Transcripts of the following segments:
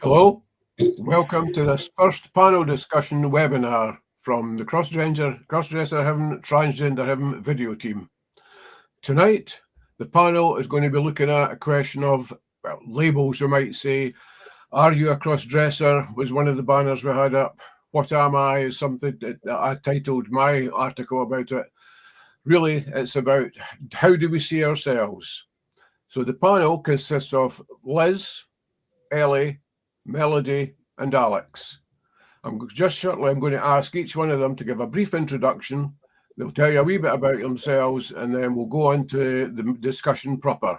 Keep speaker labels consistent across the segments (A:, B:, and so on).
A: Hello, welcome to this first panel discussion webinar from the Crossdresser Heaven, Transgender Heaven video team. Tonight, the panel is going to be looking at a question of, well, labels, you might say. Are you a crossdresser was one of the banners we had up. What am I is something that I titled my article about it. Really, it's about how do we see ourselves. So the panel consists of Liz, Ellie, Melody and Alex. I'm going to ask each one of them to give a brief introduction. They'll tell you a wee bit about themselves and then we'll go on to the discussion proper.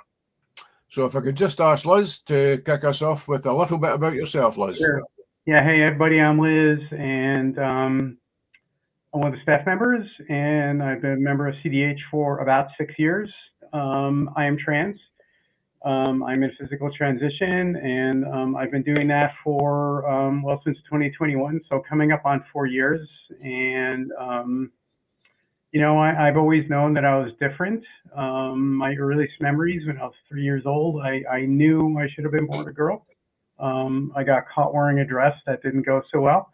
A: So if I could just ask Liz to kick us off with a little bit about yourself, Liz.
B: Sure. Yeah, hey everybody, I'm Liz and I'm one of the staff members and I've been a member of CDH for about 6 years. I am trans. I'm in physical transition and I've been doing that for, well, since 2021, so coming up on 4 years. And, you know, I've always known that I was different. My earliest memories when I was 3 years old, I knew I should have been born a girl. I got caught wearing a dress that didn't go so well.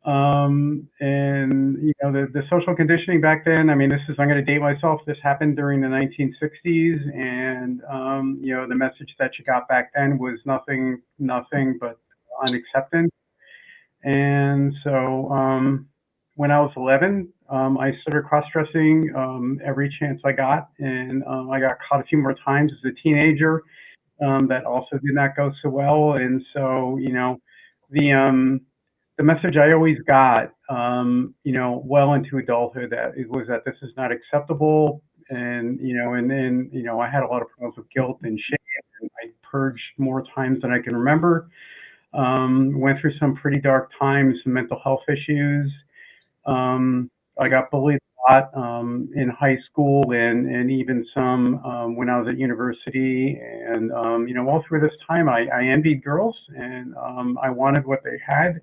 B: And, you know, the social conditioning back then, I mean, I'm going to date myself. This happened during the 1960s. And, you know, the message that you got back then was nothing but unacceptance. And so when I was 11, I started cross-dressing every chance I got. And I got caught a few more times as a teenager. That also did not go so well. And so, you know, the message I always got, you know, well into adulthood, that it was that this is not acceptable. And, you know, and then, you know, I had a lot of problems with guilt and shame. And I purged more times than I can remember. Went through some pretty dark times, some mental health issues. I got bullied a lot in high school and even some when I was at university. And, you know, all through this time, I envied girls and I wanted what they had.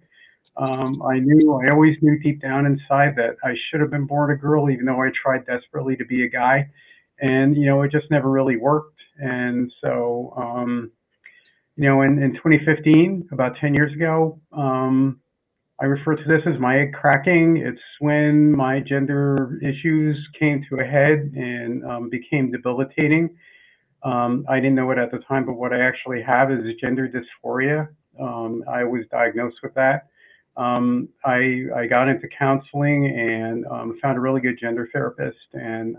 B: I always knew deep down inside that I should have been born a girl, even though I tried desperately to be a guy. And, you know, it just never really worked. And so, you know, in 2015, about 10 years ago, I refer to this as my egg cracking. It's when my gender issues came to a head and became debilitating. I didn't know it at the time, but what I actually have is gender dysphoria. I was diagnosed with that. I got into counseling and found a really good gender therapist, and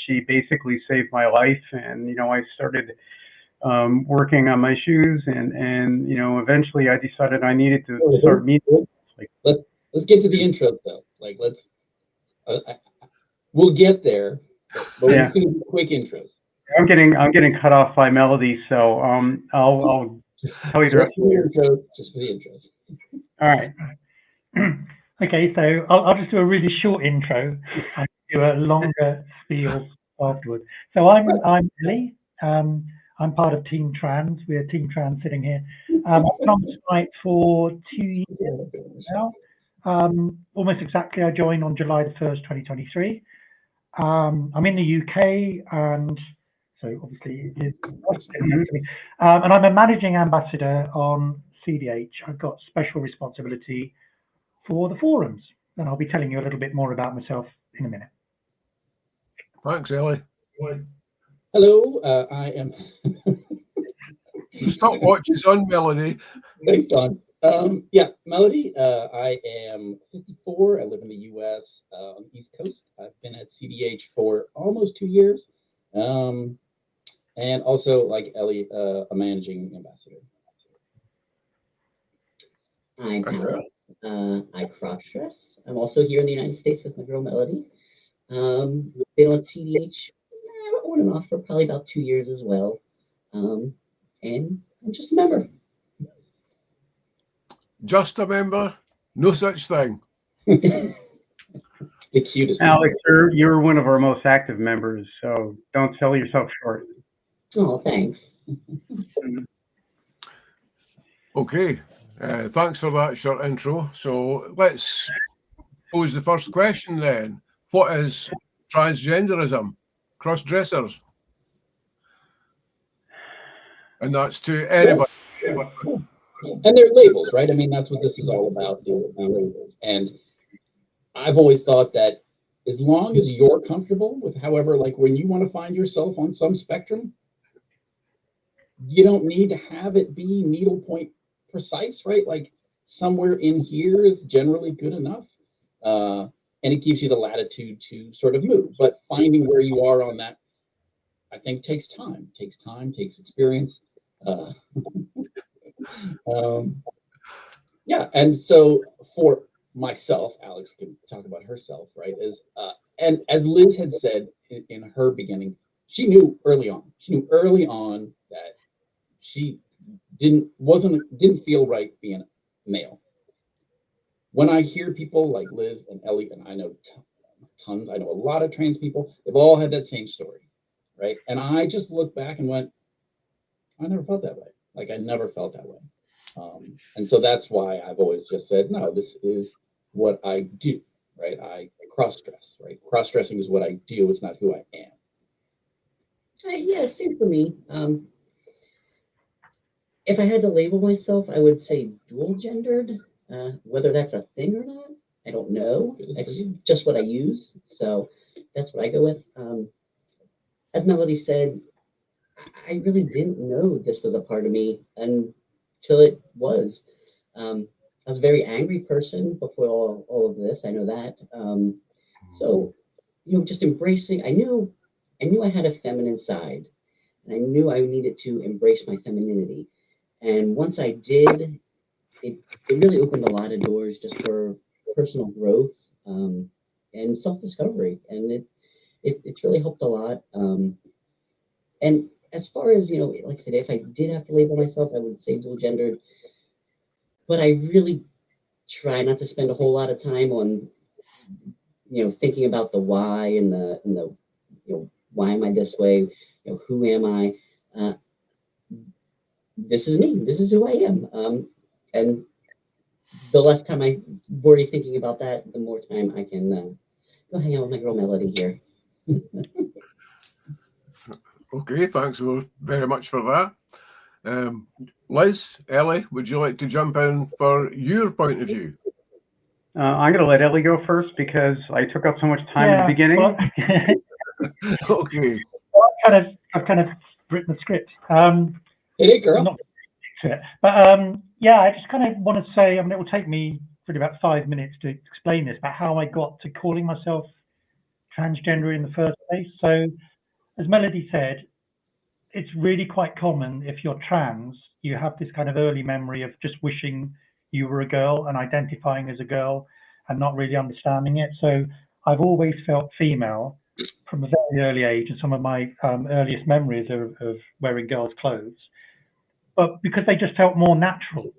B: she basically saved my life. And, you know, I started working on my shoes, and you know, eventually I decided I needed to start meeting.
C: Let's get to the intro though. Like, we'll get there, but
B: yeah.
C: We're going to do quick intros.
B: I'm getting cut off by Melody, so I'll tell you the rest of the
C: intro, just for the intros.
B: All right.
D: Okay, so I'll just do a really short intro and do a longer spiel afterwards. So I'm Ellie. I'm part of Team Trans. We're Team Trans sitting here. I've been on the site for 2 years now. Almost exactly, I joined on July the 1st, 2023. I'm in the UK, and so obviously, and I'm a managing ambassador on CDH. I've got special responsibility for the forums, and I'll be telling you a little bit more about myself in a minute.
A: Thanks, Ellie.
C: Hello, I am.
A: The stopwatch is on, Melody.
C: Thanks, Don. Yeah, Melody. I am 54. I live in the U.S. On the East Coast. I've been at CDH for almost 2 years, and also, like Ellie, a managing ambassador.
E: I'm Alex. I cross-dress. I'm also here in the United States with my girl Melody. Been on CDH on and off for probably about 2 years as well. And I'm just a member.
A: Just a member? No such thing.
C: The cutest.
B: Alex, you're one of our most active members, so don't sell yourself short.
E: Oh, thanks.
A: Okay. Thanks for that short intro. So let's pose the first question then. What is transgenderism? Cross-dressers? And that's to anybody.
C: And they're labels, right? I mean, that's what this is all about, is the labels. And I've always thought that as long as you're comfortable with, however, like when you want to find yourself on some spectrum, you don't need to have it be needlepoint precise, right? Like somewhere in here is generally good enough. And it gives you the latitude to sort of move. But finding where you are on that, I think, takes time, takes experience. Yeah, and so for myself, Alex can talk about herself, right? And as Liz had said in her beginning, she knew early on. She knew early on that she didn't feel right being male. When I hear people like Liz and Ellie, and I know tons, I know a lot of trans people, they've all had that same story, right? And I just look back and went, I never felt that way. Like I never felt that way. And so that's why I've always just said, no, this is what I do, right? I cross-dress, right? Cross-dressing is what I do. It's not who I am.
E: Yeah, same for me. If I had to label myself, I would say dual gendered. Whether that's a thing or not, I don't know. It's just what I use. So that's what I go with. As Melody said, I really didn't know this was a part of me until it was. I was a very angry person before all of this. I know that. So, just embracing. I knew I had a feminine side, and I knew I needed to embrace my femininity. And once I did, it really opened a lot of doors just for personal growth and self-discovery, and it's really helped a lot. And as far as like I said, if I did have to label myself, I would say dual gendered. But I really try not to spend a whole lot of time on thinking about the why and the why am I this way? Who am I? This is me. This is who I am. And the less time I worry thinking about that, the more time I can go hang out with my girl Melody here.
A: Okay, thanks very much for that. Liz, Ellie, would you like to jump in for your point of view?
B: I'm going to let Ellie go first because I took up so much time at the beginning.
D: Well,
A: Okay.
D: I've kind of written the script.
C: Hey, girl.
D: Not to it. But yeah, I just kind of want to say, it will take me probably about 5 minutes to explain this, about how I got to calling myself transgender in the first place. So, as Melody said, it's really quite common if you're trans, you have this kind of early memory of just wishing you were a girl and identifying as a girl and not really understanding it. So I've always felt female from a very early age, and some of my earliest memories are of wearing girls' clothes. But because they just felt more natural,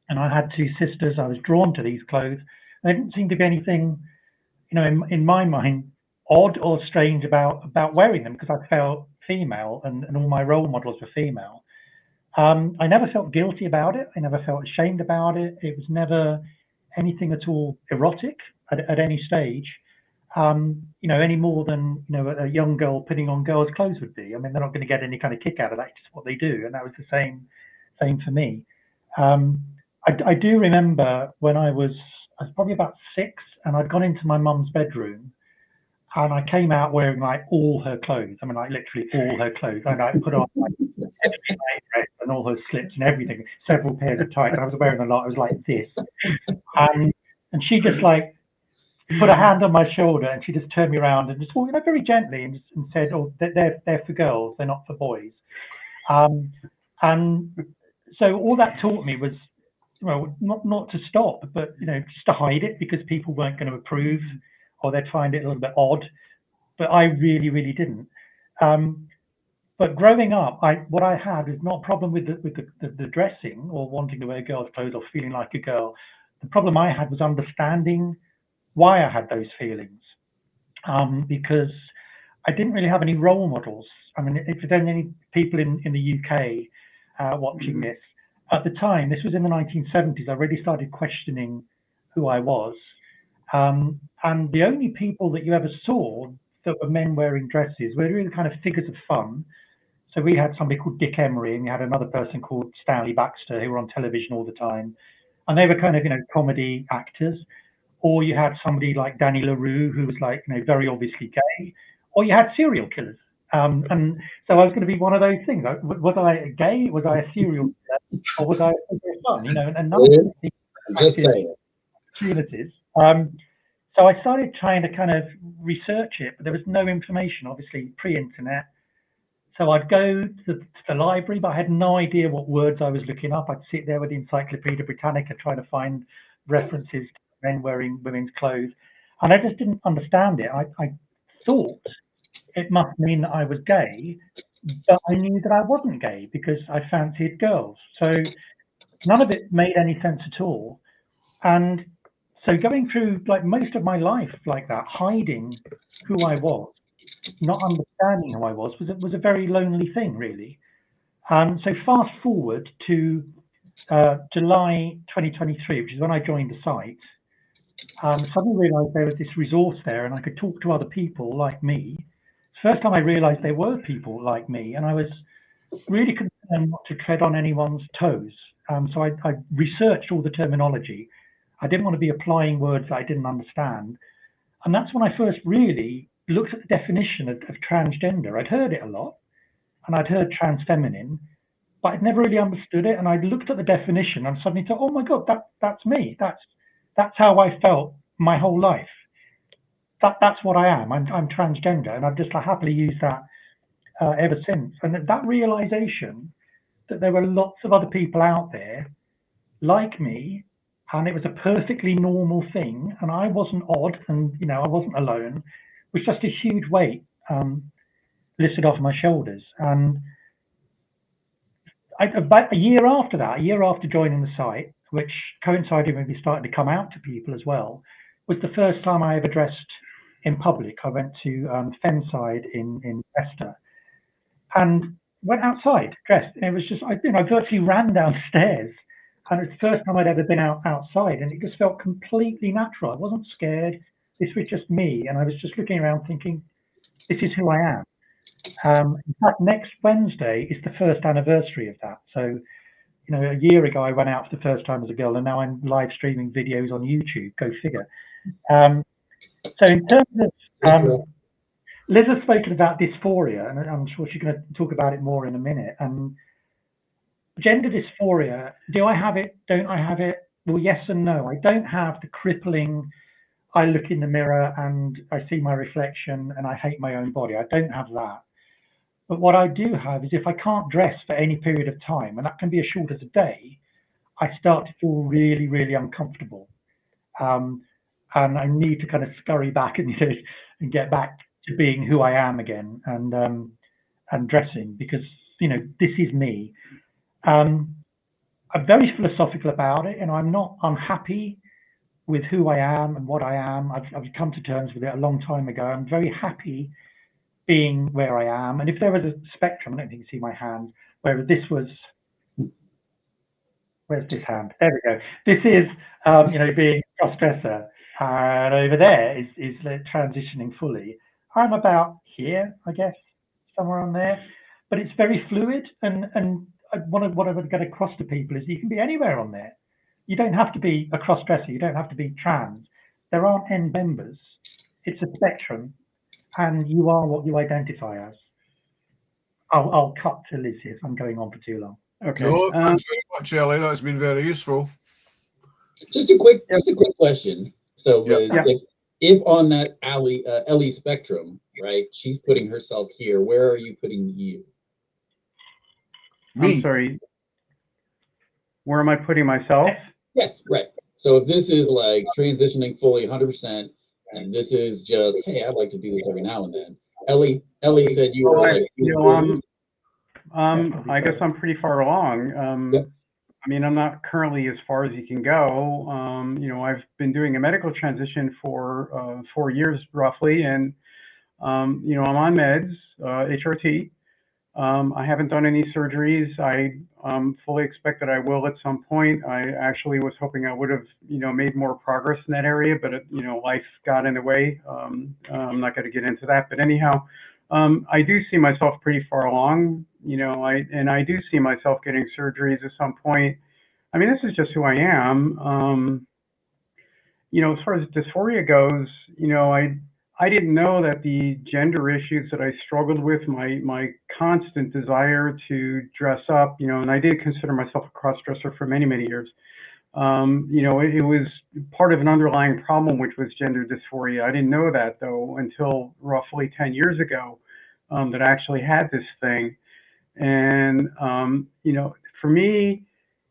D: and I had two sisters, I was drawn to these clothes. There didn't seem to be anything, in my mind, odd or strange about wearing them, because I felt female and all my role models were female. I never felt guilty about it. I never felt ashamed about it. It was never anything at all erotic at any stage, any more than a young girl putting on girls' clothes would be. I mean, they're not going to get any kind of kick out of that. It's just what they do, and that was the same for me. I do remember when I was probably about 6, and I'd gone into my mum's bedroom, and I came out wearing like all her clothes. I mean, like literally all her clothes. And I put on like every dress and all her slips and everything, several pairs of tights. I was wearing a lot. I was like this. And she just like put a hand on my shoulder, and she just turned me around and just, very gently and said, "Oh, they're for girls. They're not for boys." And so all that taught me was, not to stop, but just to hide it, because people weren't going to approve, or they'd find it a little bit odd. But I really, really didn't. But growing up, what I had is not a problem with the dressing or wanting to wear girls' clothes or feeling like a girl. The problem I had was understanding why I had those feelings, because I didn't really have any role models. I mean, if there's any people in the UK watching this, at the time, this was in the 1970s, I really started questioning who I was. And the only people that you ever saw that were men wearing dresses were really kind of figures of fun. So we had somebody called Dick Emery, and we had another person called Stanley Baxter, who were on television all the time. And they were kind of, comedy actors. Or you had somebody like Danny LaRue, who was like, very obviously gay. Or you had serial killers. And so I was going to be one of those things. Was I gay? Was I a serial killer? Or was I a fun? And none of these
C: Just saying.
D: opportunities. So I started trying to kind of research it, but there was no information, obviously, pre-internet. So I'd go to the library, but I had no idea what words I was looking up. I'd sit there with the Encyclopedia Britannica trying to find references to men wearing women's clothes. And I just didn't understand it. I thought it must mean that I was gay, but I knew that I wasn't gay because I fancied girls. So none of it made any sense at all. And so going through like most of my life like that, hiding who I was, not understanding who I was a very lonely thing, really. So fast forward to July 2023, which is when I joined the site. Suddenly realised there was this resource there, and I could talk to other people like me. First time I realised there were people like me, and I was really concerned not to tread on anyone's toes. So I researched all the terminology. I didn't want to be applying words that I didn't understand. And that's when I first really looked at the definition of transgender. I'd heard it a lot, and I'd heard transfeminine, but I'd never really understood it. And I looked at the definition and suddenly thought, oh my God, that's me. That's how I felt my whole life. That's what I am. I'm transgender, and I've just happily used that ever since. And that realization that there were lots of other people out there like me, and it was a perfectly normal thing, and I wasn't odd, and I wasn't alone, was just a huge weight lifted off my shoulders. And about a year after joining the site, which coincided with me starting to come out to people as well, was the first time I ever dressed in public. I went to Fenside in Leicester and went outside dressed. And it was just, I virtually ran downstairs, and it's the first time I'd ever been outside, and it just felt completely natural. I wasn't scared. This was just me, and I was just looking around thinking, this is who I am. In fact, next Wednesday is the first anniversary of that. So, a year ago I went out for the first time as a girl, and now I'm live streaming videos on YouTube. Go figure. So in terms of, Liz has spoken about dysphoria, and I'm sure she's going to talk about it more in a minute. Gender dysphoria, do I have it? Don't I have it? Well, yes and no. I don't have the crippling, I look in the mirror and I see my reflection and I hate my own body. I don't have that. But what I do have is if I can't dress for any period of time, and that can be as short as a day, I start to feel really, really uncomfortable. And I need to kind of scurry back and get back to being who I am again and dressing, because this is me. I'm very philosophical about it, and I'm not unhappy with who I am and what I am. I've come to terms with it a long time ago. I'm very happy being where I am. And if there was a spectrum, I don't think you can see my hand, where this was, where's this hand? There we go. This is, being crossdresser, and over there is transitioning fully. I'm about here, I guess, somewhere on there, but it's very fluid. And what I would get across to people is you can be anywhere on there. You don't have to be a cross-dresser. You don't have to be trans. There aren't end members. It's a spectrum, and you are what you identify as. I'll cut to Liz if I'm going on for too long.
B: Okay.
A: No, thanks very much, Ellie. That's been very useful.
C: Just a quick question. So, Liz,
B: Yeah.
C: if on that Ellie spectrum, right, she's putting herself here, where are you putting you?
A: Me.
B: I'm sorry. Where am I putting myself?
C: Yes, right. So if this is like transitioning fully 100%, and this is just, hey, I'd like to do this every now and then. Ellie said you were like,
B: I guess I'm pretty far along.
C: Yep.
B: I mean, I'm not currently as far as you can go. I've been doing a medical transition for 4 years roughly, and I'm on meds, HRT. I haven't done any surgeries. I fully expect that I will at some point. I actually was hoping I would have, made more progress in that area, but life got in the way. I'm not going to get into that, but anyhow, I do see myself pretty far along, you know, I do see myself getting surgeries at some point. I mean, this is just who I am. You know, as far as dysphoria goes, you know, I didn't know that the gender issues that I struggled with, my constant desire to dress up, you know, and I did consider myself a crossdresser for many, many years. You know, it was part of an underlying problem, which was gender dysphoria. I didn't know that though until roughly 10 years ago, that I actually had this thing. And, you know, for me,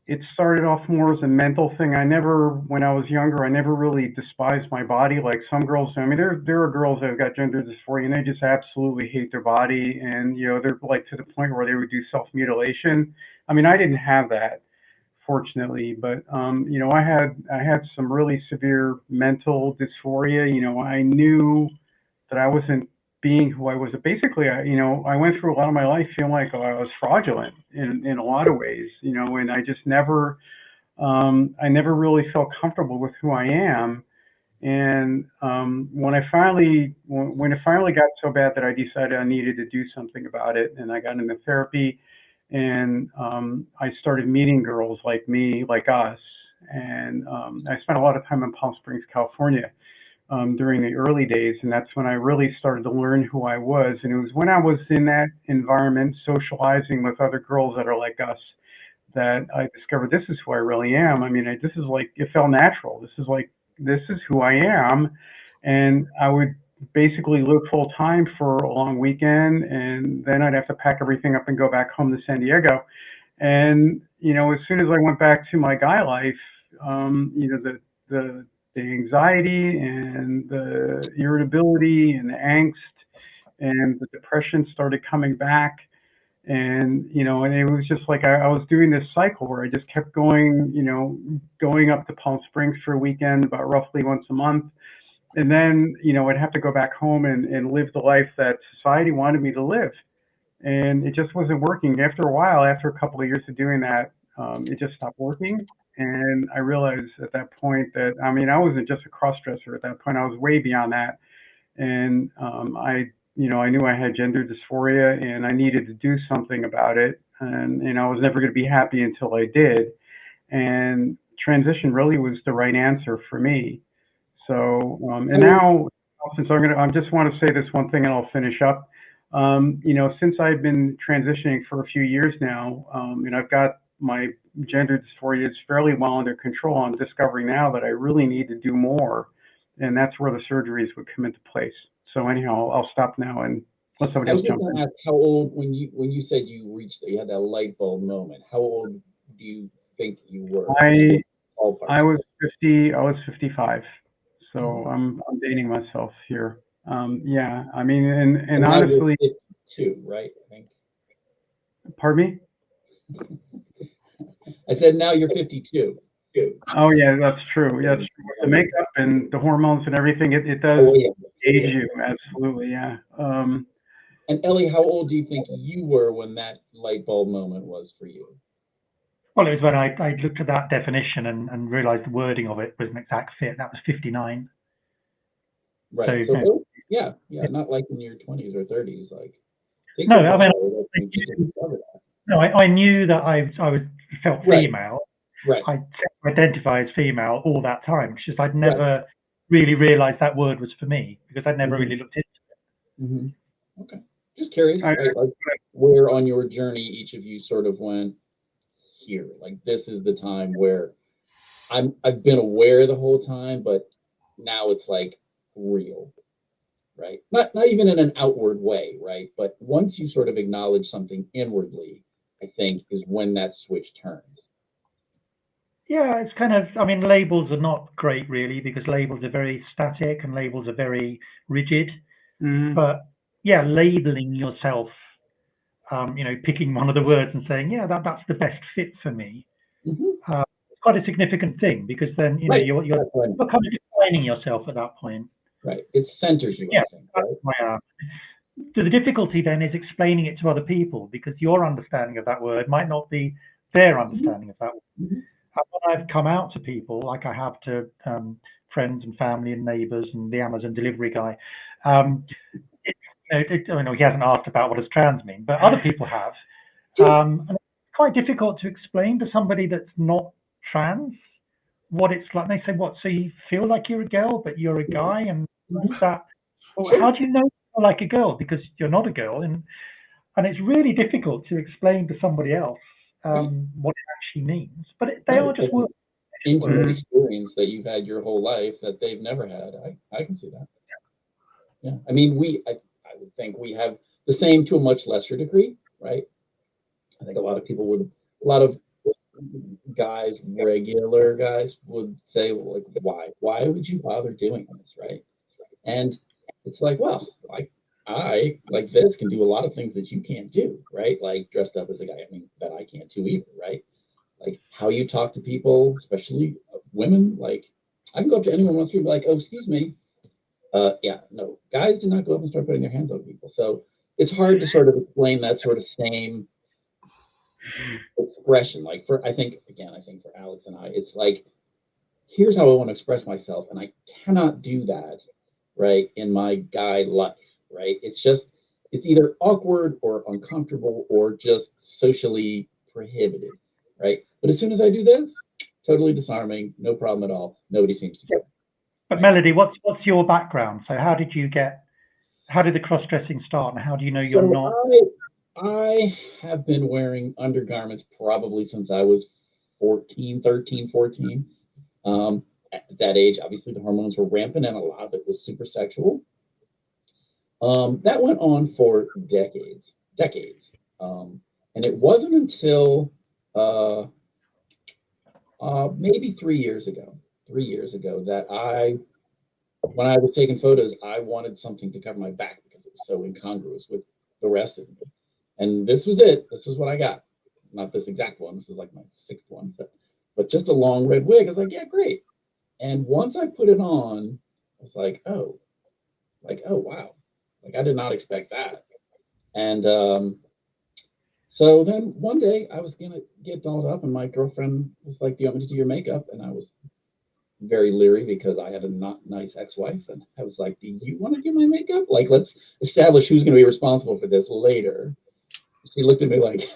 B: it started off more as a mental thing. When I was younger, I never really despised my body like some girls do. I mean, there are girls that have got gender dysphoria and they just absolutely hate their body. And, you know, they're like to the point where they would do self-mutilation. I mean, I didn't have that, fortunately, but, you know, I had some really severe mental dysphoria. You know, I knew that I wasn't being who I was. Basically, you know, I went through a lot of my life feeling like I was fraudulent in a lot of ways, you know, and I just never, I never really felt comfortable with who I am. And when it finally got so bad that I decided I needed to do something about it, and I got into therapy, and I started meeting girls like me, like us, and I spent a lot of time in Palm Springs, California, during the early days, and that's when I really started to learn who I was. And it was when I was in that environment, socializing with other girls that are like us, that I discovered this is who I really am. I mean, this is like, it felt natural. This is who I am. And I would basically live full time for a long weekend, and then I'd have to pack everything up and go back home to San Diego. And, you know, as soon as I went back to my guy life, you know, the anxiety and the irritability and the angst and the depression started coming back. And, you know, and it was just like I was doing this cycle where I just kept going, you know, going up to Palm Springs for a weekend about roughly once a month. And then, you know, I'd have to go back home and live the life that society wanted me to live. And it just wasn't working. After a while, after a couple of years of doing that, it just stopped working. And I realized at that point that, I mean, I wasn't just a cross-dresser at that point. I was way beyond that. And you know, I knew I had gender dysphoria and I needed to do something about it. And I was never going to be happy until I did. And transition really was the right answer for me. So, and now, since I just want to say this one thing and I'll finish up. You know, since I've been transitioning for a few years now, and I've got my gender dysphoria is fairly well under control, I'm discovering now that I really need to do more. And that's where the surgeries would come into place. So anyhow, I'll stop now and let somebody else jump in.
C: Ask how old, when you said you had that light bulb moment, how old do you think you were?
B: I was 50. I was 55. So I'm dating myself here. Yeah, I mean, and honestly,
C: 52, right? I think.
B: Pardon me?
C: I said now you're 52.
B: Oh yeah, that's true. Yeah, the makeup and the hormones and everything, it does age you. Absolutely, yeah.
C: And Ellie, how old do you think you were when that light bulb moment was for you?
D: Well, it was when I looked at that definition and realized the wording of it was an exact fit. That was 59.
C: Right. So yeah, not like in your 20s or 30s. Like,
D: no, I mean, I knew that I felt female.
C: Right.
D: I identify as female all that time. It's just I'd never really realized that word was for me because I'd never really looked into
C: it. Okay. Just curious, right? Like where on your journey each of you sort of went here. Like this is the time where I've been aware the whole time, but now it's like real, right? Not even in an outward way, right? But once you sort of acknowledge something inwardly, I think is when that switch turns.
D: Yeah, it's kind of, I mean, labels are not great really because labels are very static and labels are very rigid. But yeah, labeling yourself, you know, picking one of the words and saying, yeah, that's the best fit for me. It's quite a significant thing because then, you know, you're kind of defining yourself at that point.
C: Right. It centers you, I think, right?
D: So the difficulty then is explaining it to other people because your understanding of that word might not be their understanding of that word. When I've come out to people, like I have to friends and family and neighbors and the Amazon delivery guy, he hasn't asked about what does trans mean, but other people have. And it's quite difficult to explain to somebody that's not trans what it's like. They say, what, so you feel like you're a girl, but you're a guy? And what's that? Well, how do you know you're like a girl? Because you're not a girl. And it's really difficult to explain to somebody else what it actually means. But they are just words.
C: Intimate experience that you've had your whole life that they've never had. I can see that. Yeah. I mean, I would think we have the same to a much lesser degree, right? I think a lot of guys, regular guys would say, well, like, why would you bother doing this, right? And it's like, well, I like this can do a lot of things that you can't do, right? Like dressed up as a guy. I mean, that I can't do either, right? Like how you talk to people, especially women. Like I can go up to anyone on the street and be like, oh, excuse me. Yeah, no, guys do not go up and start putting their hands on people. So it's hard to sort of explain that sort of same expression. Like I think for Alex and I, it's like, here's how I want to express myself. And I cannot do that, right, in my guy life, right? It's either awkward or uncomfortable or just socially prohibited, right? But as soon as I do this, totally disarming, no problem at all. Nobody seems to care.
D: But Melody, what's your background? So how did the cross-dressing start, and how do you know you're not?
C: I have been wearing undergarments probably since I was 13, 14. At that age, obviously the hormones were rampant and a lot of it was super sexual. That went on for decades. And it wasn't until maybe 3 years ago that when I was taking photos, I wanted something to cover my back because it was so incongruous with the rest of me. And this was it. This is what I got. Not this exact one. This is like my 6th one, but just a long red wig. I was like, yeah, great. And once I put it on, I was like, oh, wow. Like I did not expect that. And so then one day I was gonna get dolled up and my girlfriend was like, do you want me to do your makeup? And I was very leery because I had a not nice ex-wife. And I was like, do you want to do my makeup? Like, let's establish who's going to be responsible for this later. She looked at me like,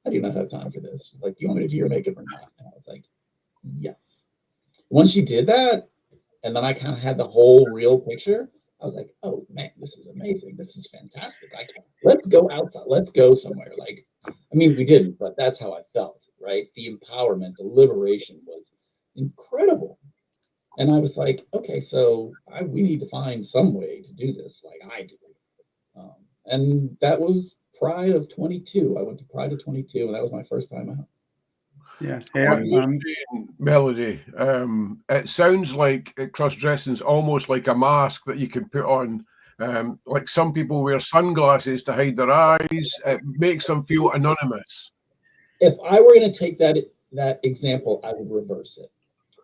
C: I do not have time for this. She's like, do you want me to do your makeup or not? And I was like, yes. Once she did that, and then I kind of had the whole real picture, I was like, oh man, this is amazing. This is fantastic. Let's go outside. Let's go somewhere. Like, I mean, we didn't, but that's how I felt, right? The empowerment, the liberation was incredible. And I was like, okay, so we need to find some way to do this like I do. And that was Pride of 22. I went to Pride of 22, and that was my first time out.
B: Yeah.
A: Melody, it sounds like cross-dressing is almost like a mask that you can put on. Like some people wear sunglasses to hide their eyes. It makes them feel anonymous.
C: If I were going to take that example, I would reverse it,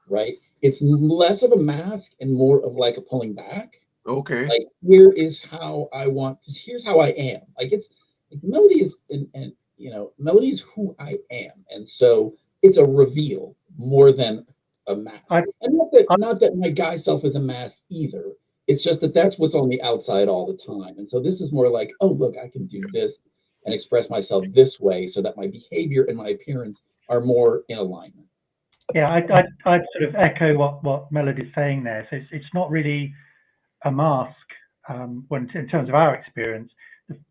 C: right? It's less of a mask and more of like a pulling back.
A: Okay.
C: Like here's how I am. Like it's like Melody is and Melody is who I am, and so it's a reveal more than a mask. And not that my guy self is a mask either. It's just that's what's on the outside all the time. And so this is more like, oh look, I can do this and express myself this way so that my behavior and my appearance are more in alignment.
D: Yeah, I'd sort of echo what Melody's saying there. So it's not really a mask when in terms of our experience.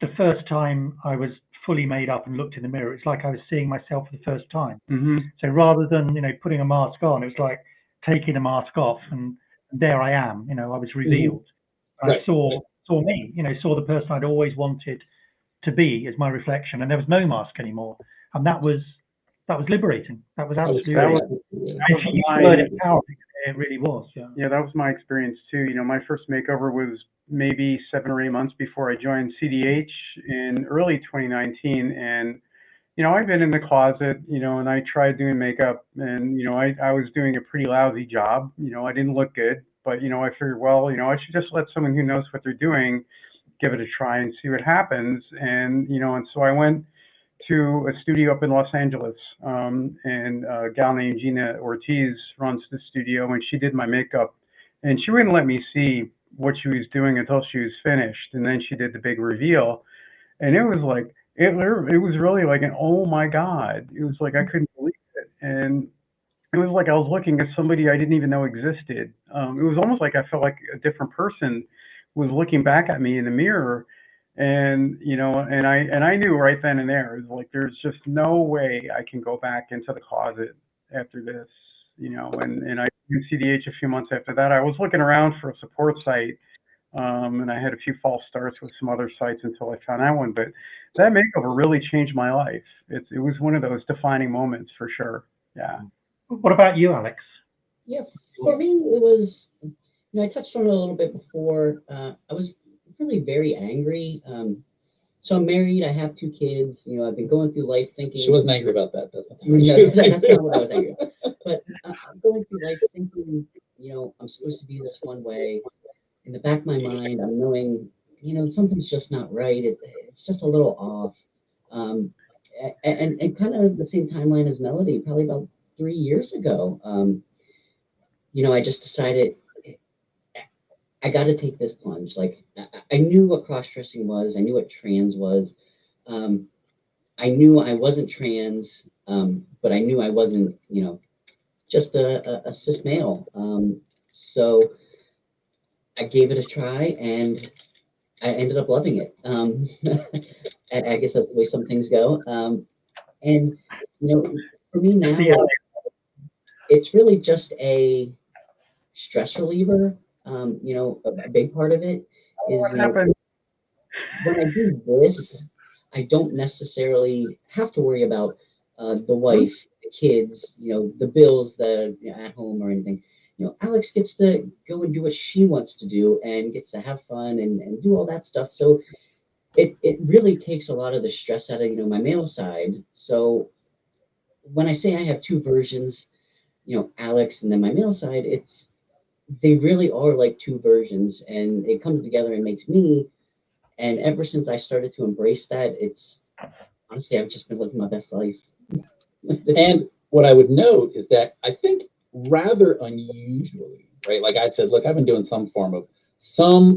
D: The first time I was fully made up and looked in the mirror, it's like I was seeing myself for the first time.
B: Mm-hmm.
D: So rather than putting a mask on, it was like taking a mask off, and there I am. I was revealed. Mm-hmm. I saw me. Saw the person I'd always wanted to be as my reflection, and there was no mask anymore, and that was liberating. That was absolutely empowering. It really was.
B: Yeah, that was my experience too. My first makeover was maybe 7 or 8 months before I joined CDH in early 2019, and I've been in the closet, and I tried doing makeup, and I was doing a pretty lousy job. I didn't look good, but I figured, well, I should just let someone who knows what they're doing give it a try and see what happens. And and so I went to a studio up in Los Angeles, and a gal named Gina Ortiz runs the studio, and she did my makeup, and she wouldn't let me see what she was doing until she was finished, and then she did the big reveal, and it was like it was really like an oh my god. It was like I couldn't believe it, and it was like I was looking at somebody I didn't even know existed. It was almost like I felt like a different person was looking back at me in the mirror, and I knew right then and there, it was like there's just no way I can go back into the closet after this, and I did CDH a few months after that. I was looking around for a support site, and I had a few false starts with some other sites until I found that one. But that makeover really changed my life. It was one of those defining moments for sure. Yeah.
D: What about you, Alex?
E: Yeah, for me, it was, I touched on it a little bit before. I was really very angry. So I'm married, I have 2 kids, I've been going through life thinking.
C: She wasn't angry about that. That's
E: not what I was angry about. But I'm going through life thinking, I'm supposed to be this one way. In the back of my mind, I'm knowing, something's just not right. It's just a little off. And kind of the same timeline as Melody, probably about 3 years ago. I just decided I got to take this plunge. Like I knew what cross-dressing was. I knew what trans was. I knew I wasn't trans, but I knew I wasn't, just a cis male. So I gave it a try, and I ended up loving it. I guess that's the way some things go. And for me now, it's really just a stress reliever. A big part of it is
B: What happened?
E: when I do this, I don't necessarily have to worry about the wife, the kids, the bills that at home or anything. Alex gets to go and do what she wants to do and gets to have fun and do all that stuff. So it really takes a lot of the stress out of my male side. So when I say I have 2 versions, Alex and then my male side, they really are like 2 versions, and it comes together and makes me. And ever since I started to embrace that, it's honestly, I've just been living my best life.
C: And what I would note is that I think rather unusually, right? Like I said, look, I've been doing some form of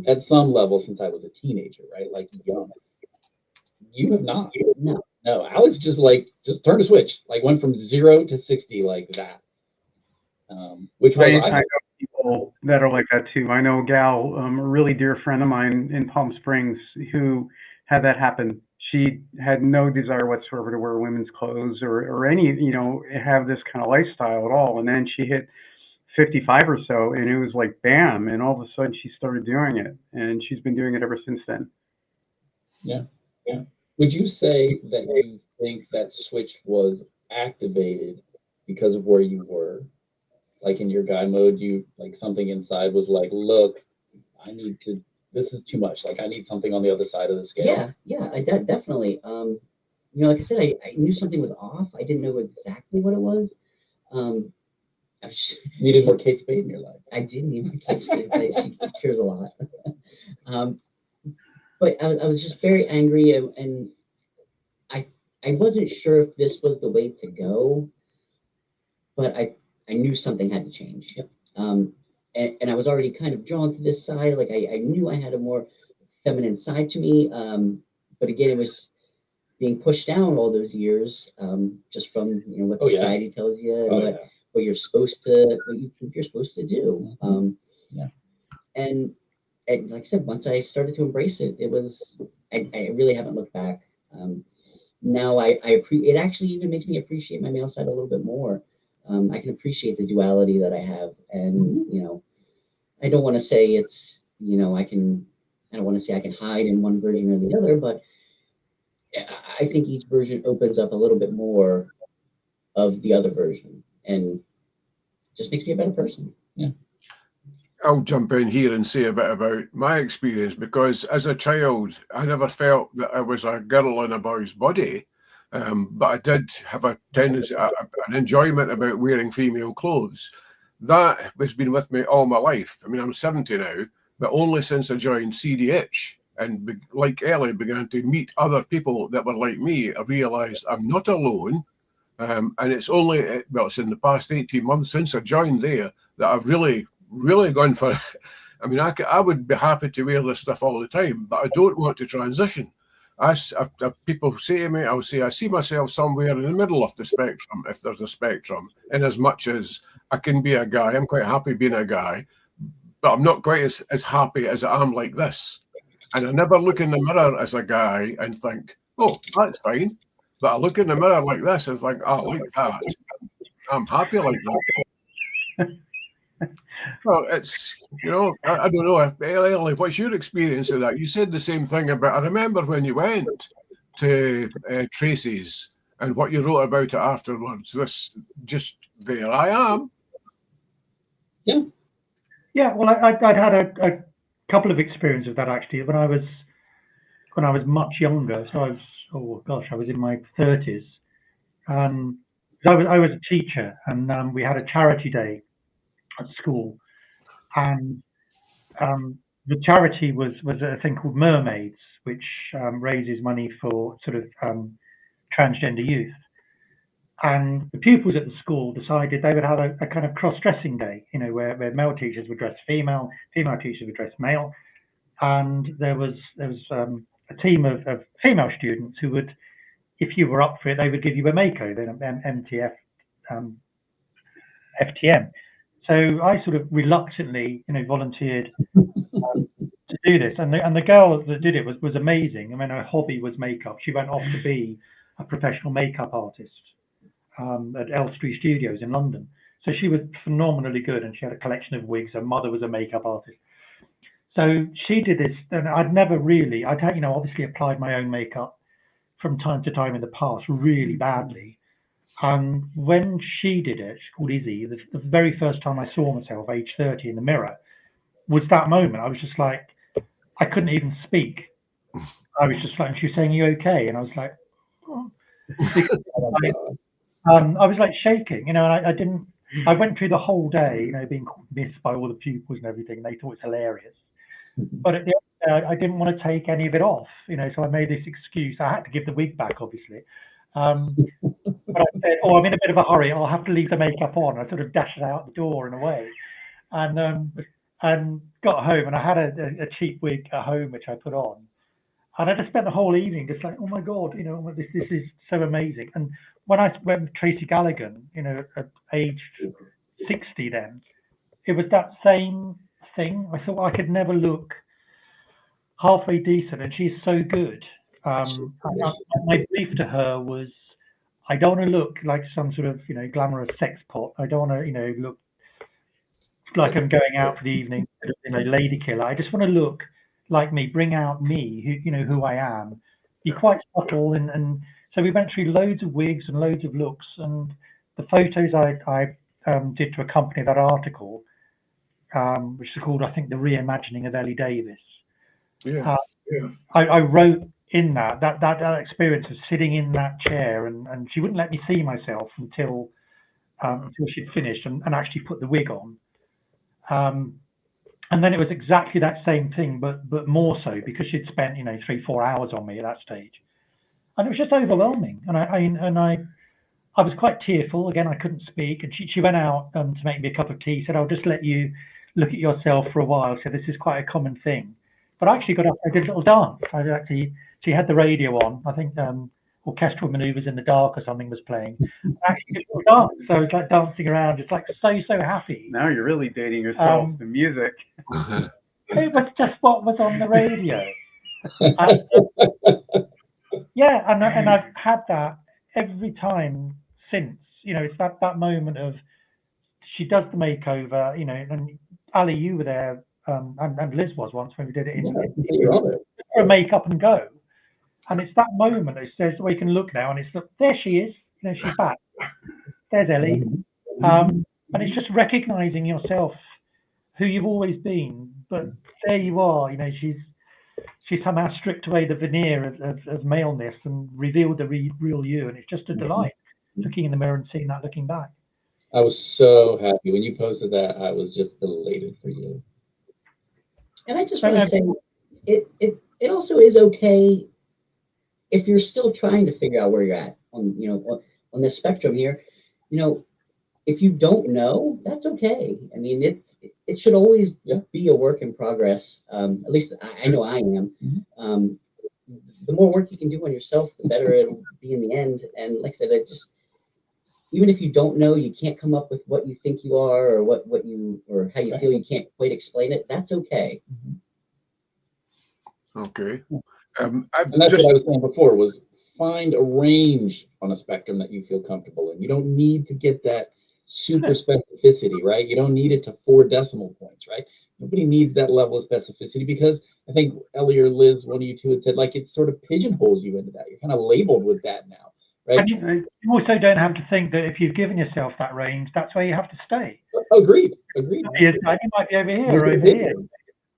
C: at some level since I was a teenager, right? Like young. You have not. No. Alex just turned a switch, like went from 0 to 60 like that. Which was
B: I know people that are like that too. I know a gal, a really dear friend of mine in Palm Springs, who had that happen. She had no desire whatsoever to wear women's clothes or any, have this kind of lifestyle at all. And then she hit 55 or so, and it was like bam, and all of a sudden she started doing it, and she's been doing it ever since then.
C: Yeah. Would you say that you think that switch was activated because of where you were? Like in your guy mode, you like something inside was like, look, this is too much. Like I need something on the other side of the scale.
E: Yeah, I definitely. Like I said, I knew something was off. I didn't know exactly what it was. I
C: needed more Kate Spade in your life.
E: I did need more Kate Spade. She cures a lot. But I was just very angry, and I wasn't sure if this was the way to go, but I knew something had to change.
C: Yep.
E: And I was already kind of drawn to this side. Like I knew I had a more feminine side to me. But again, it was being pushed down all those years, just from what society tells you, what you're supposed to, what you think you're supposed to do. And like I said, once I started to embrace it, it was I really haven't looked back. Now it actually even makes me appreciate my male side a little bit more. I can appreciate the duality that I have, and I don't want to say it's I don't want to say I can hide in one version or the other, but I think each version opens up a little bit more of the other version, and just makes me a better person.
C: Yeah.
A: I'll jump in here and say a bit about my experience, because as a child, I never felt that I was a girl in a boy's body, but I did have a tendency, an enjoyment about wearing female clothes. That has been with me all my life. I mean, I'm 70 now, but only since I joined CDH and, like Ellie, began to meet other people that were like me, I realised I'm not alone. And it's only, it's in the past 18 months since I joined there that I've really gone for I mean, I would be happy to wear this stuff all the time, but I don't want to transition. People say to me, I'll say, I see myself somewhere in the middle of the spectrum, if there's a spectrum, in as much as I can be a guy. I'm quite happy being a guy, but I'm not quite as happy as I am like this. And I never look in the mirror as a guy and think, oh, that's fine. But I look in the mirror like this and think, oh, I like that. I'm happy like that. Well, it's, you know, I don't know. Ellie, what's your experience of that? You said the same thing about, I remember when you went to Tracy's and what you wrote about it afterwards. This, just, there I am.
C: Yeah.
D: Yeah, well, I'd had a couple of experiences of that actually when I was much younger. So I was in my 30s. I was a teacher, and we had a charity day at school, and the charity was a thing called Mermaids, which raises money for sort of transgender youth. And the pupils at the school decided they would have a kind of cross-dressing day, you know, where male teachers would dress female teachers would dress male, and there was a team of female students who would, if you were up for it, they would give you a makeover, MTF, FTM. So I sort of reluctantly, you know, volunteered to do this, and the girl that did it was amazing. I mean, her hobby was makeup. She went off to be a professional makeup artist at Elstree Studios in London. So she was phenomenally good, and she had a collection of wigs. Her mother was a makeup artist. So she did this, and I'd you know, obviously applied my own makeup from time to time in the past, really badly. And when she did it, she's called Izzy, the very first time I saw myself, age 30, in the mirror, was that moment. I was just like, I couldn't even speak. I was just like, and she was saying, "Are you okay?" And I was like, oh. I was like shaking, you know, and I went through the whole day, you know, being missed by all the pupils and everything. And they thought it's hilarious. But at the end, I didn't want to take any of it off, you know, so I made this excuse. I had to give the wig back, obviously. But I said, oh, I'm in a bit of a hurry. I'll have to leave the makeup on. I sort of dashed out the door and away, and got home. And I had a cheap wig at home, which I put on. And I just spent the whole evening just like, oh my God, you know, this is so amazing. And when I went with Tracy Galligan, you know, at age 60 then, it was that same thing. I thought I could never look halfway decent, and she's so good. My brief to her was, I don't want to look like some sort of, you know, glamorous sex pot. I don't want to, you know, look like I'm going out for the evening, you know, lady killer. I just want to look like me, bring out me, who, you know, who I am, be quite subtle. And so we went through loads of wigs and loads of looks, and the photos I did to accompany that article, which is called, I think, The Reimagining of Ellie Davis.
A: Yeah.
D: I wrote in that experience of sitting in that chair, and she wouldn't let me see myself until she'd finished and actually put the wig on. And then it was exactly that same thing, but more so, because she'd spent, you know, 3-4 hours on me at that stage, and it was just overwhelming. And I was quite tearful. Again, I couldn't speak, and she went out to make me a cup of tea. Said, "I'll just let you look at yourself for a while." So this is quite a common thing. But I actually got up. I did a little dance. She had the radio on. I think Orchestral Maneuvers in the Dark or something was playing. I actually did a little dance. So I was like dancing around, just like so happy.
B: Now you're really dating yourself. The music.
D: It was just what was on the radio. Yeah, and I've had that every time since. You know, it's that moment of, she does the makeover, you know, and Ali, you were there, and Liz was once when we did it for a make up and go. And it's that moment that says, we can look now, and it's, look, there she is, you know, she's back. There's Ellie. And it's just recognizing yourself, who you've always been, but there you are, you know, she's somehow stripped away the veneer of maleness and revealed the real you, and it's just a delight looking in the mirror and seeing that looking back.
C: I was so happy when you posted that. I was just elated for you.
E: And I just want to say, it also is okay if you're still trying to figure out where you're at on, you know, on this spectrum here. You know, if you don't know, that's okay. I mean, it should always be a work in progress. At least I know I am. The more work you can do on yourself, the better it'll be in the end. And like I said, that just even if you don't know, you can't come up with what you think you are or what you or how you feel. You can't quite explain it. That's okay.
A: Okay.
C: And that's what I was saying before, was find a range on a spectrum that you feel comfortable in. You don't need to get that super specificity, right? You don't need it to 4 decimal points, right? Nobody needs that level of specificity, because I think Ellie or Liz, one of you two, had said, like, it sort of pigeonholes you into that. You're kind of labeled with that now, right?
D: And you also don't have to think that if you've given yourself that range, that's where you have to stay.
C: Agreed.
D: You might be over here or over here.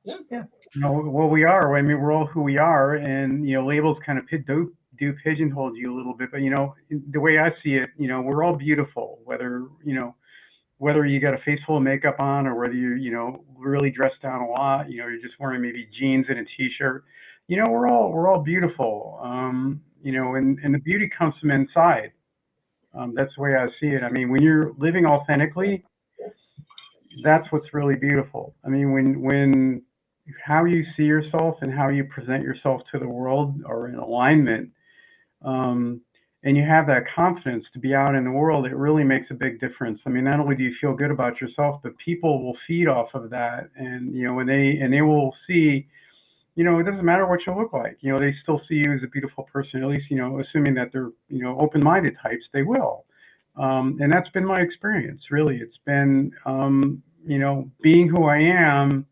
B: Yeah. Well, we are. I mean, we're all who we are, and labels kind of do pigeonhole you a little bit. But the way I see it, we're all beautiful. Whether you got a face full of makeup on, or whether you're really dressed down a lot, you're just wearing maybe jeans and a t-shirt. We're all beautiful. And the beauty comes from inside. That's the way I see it. I mean, when you're living authentically, that's what's really beautiful. I mean, when how you see yourself and how you present yourself to the world are in alignment, and you have that confidence to be out in the world, it really makes a big difference. I mean, not only do you feel good about yourself, but people will feed off of that, and when they will see, it doesn't matter what you look like, they still see you as a beautiful person. At least, assuming that they're open-minded types, they will. And that's been my experience, really. It's been being who I am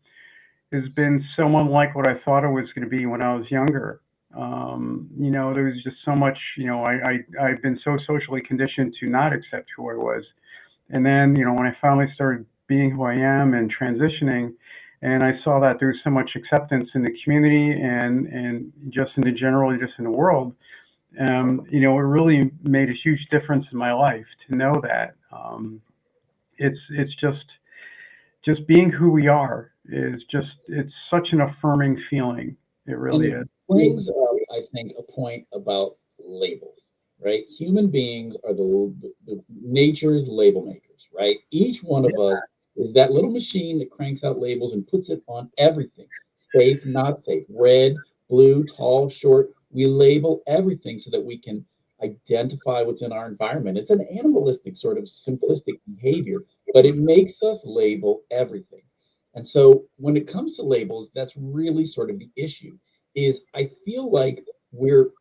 B: has been so unlike what I thought it was going to be when I was younger. There was just so much, I've been so socially conditioned to not accept who I was. And then, when I finally started being who I am and transitioning, and I saw that there was so much acceptance in the community and just in the general, just in the world, it really made a huge difference in my life to know that. It's just being who we are is it's such an affirming feeling. It really is.
C: Brings up, I think, a point about labels, right? Human beings are the nature's label makers, right? Each one of us is that little machine that cranks out labels and puts it on everything. Safe, not safe, red, blue, tall, short. We label everything so that we can identify what's in our environment. It's an animalistic sort of simplistic behavior, but it makes us label everything. And so when it comes to labels, that's really sort of the issue. Is I feel like we're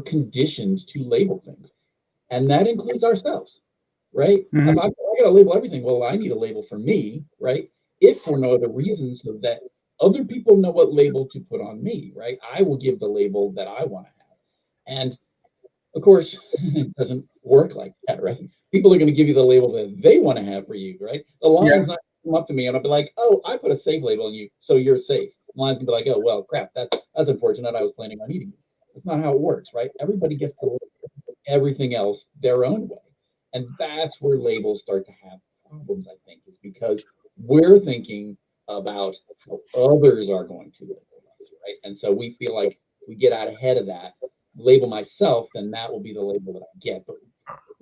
C: conditioned to label things, and that includes ourselves, right?
B: Mm-hmm.
C: If I got to label everything, well, I need a label for me, right? If for no other reason, so that other people know what label to put on me, right? I will give the label that I want to have, and of course, it doesn't work like that, right? People are going to give you the label that they want to have for you, right? The lion's not going to come up to me and I'll be like, "Oh, I put a safe label on you, so you're safe." The lion's going to be like, "Oh, well, crap, that's unfortunate. I was planning on eating you." That's not how it works, right? Everybody gets to label everything else their own way. And that's where labels start to have problems, I think, is because we're thinking about how others are going to label us, right? And so we feel like if we get out ahead of that, label myself, then that will be the label that I get. But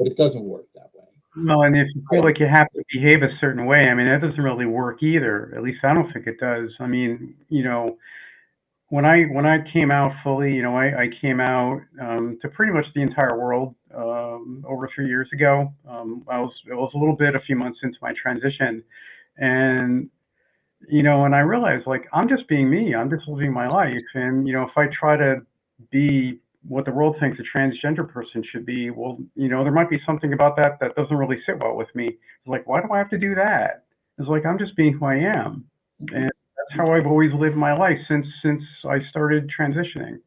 C: it doesn't work that way.
B: No, and if you feel like you have to behave a certain way, I mean, that doesn't really work either. At least I don't think it does. I mean, when I came out fully, I came out to pretty much the entire world over 3 years ago. It was a little bit a few months into my transition, and and I realized, like, I'm just being me. I'm just living my life, and if I try to be what the world thinks a transgender person should be, well, there might be something about that doesn't really sit well with me. It's like, why do I have to do that? It's like, I'm just being who I am, and that's how I've always lived my life since I started transitioning.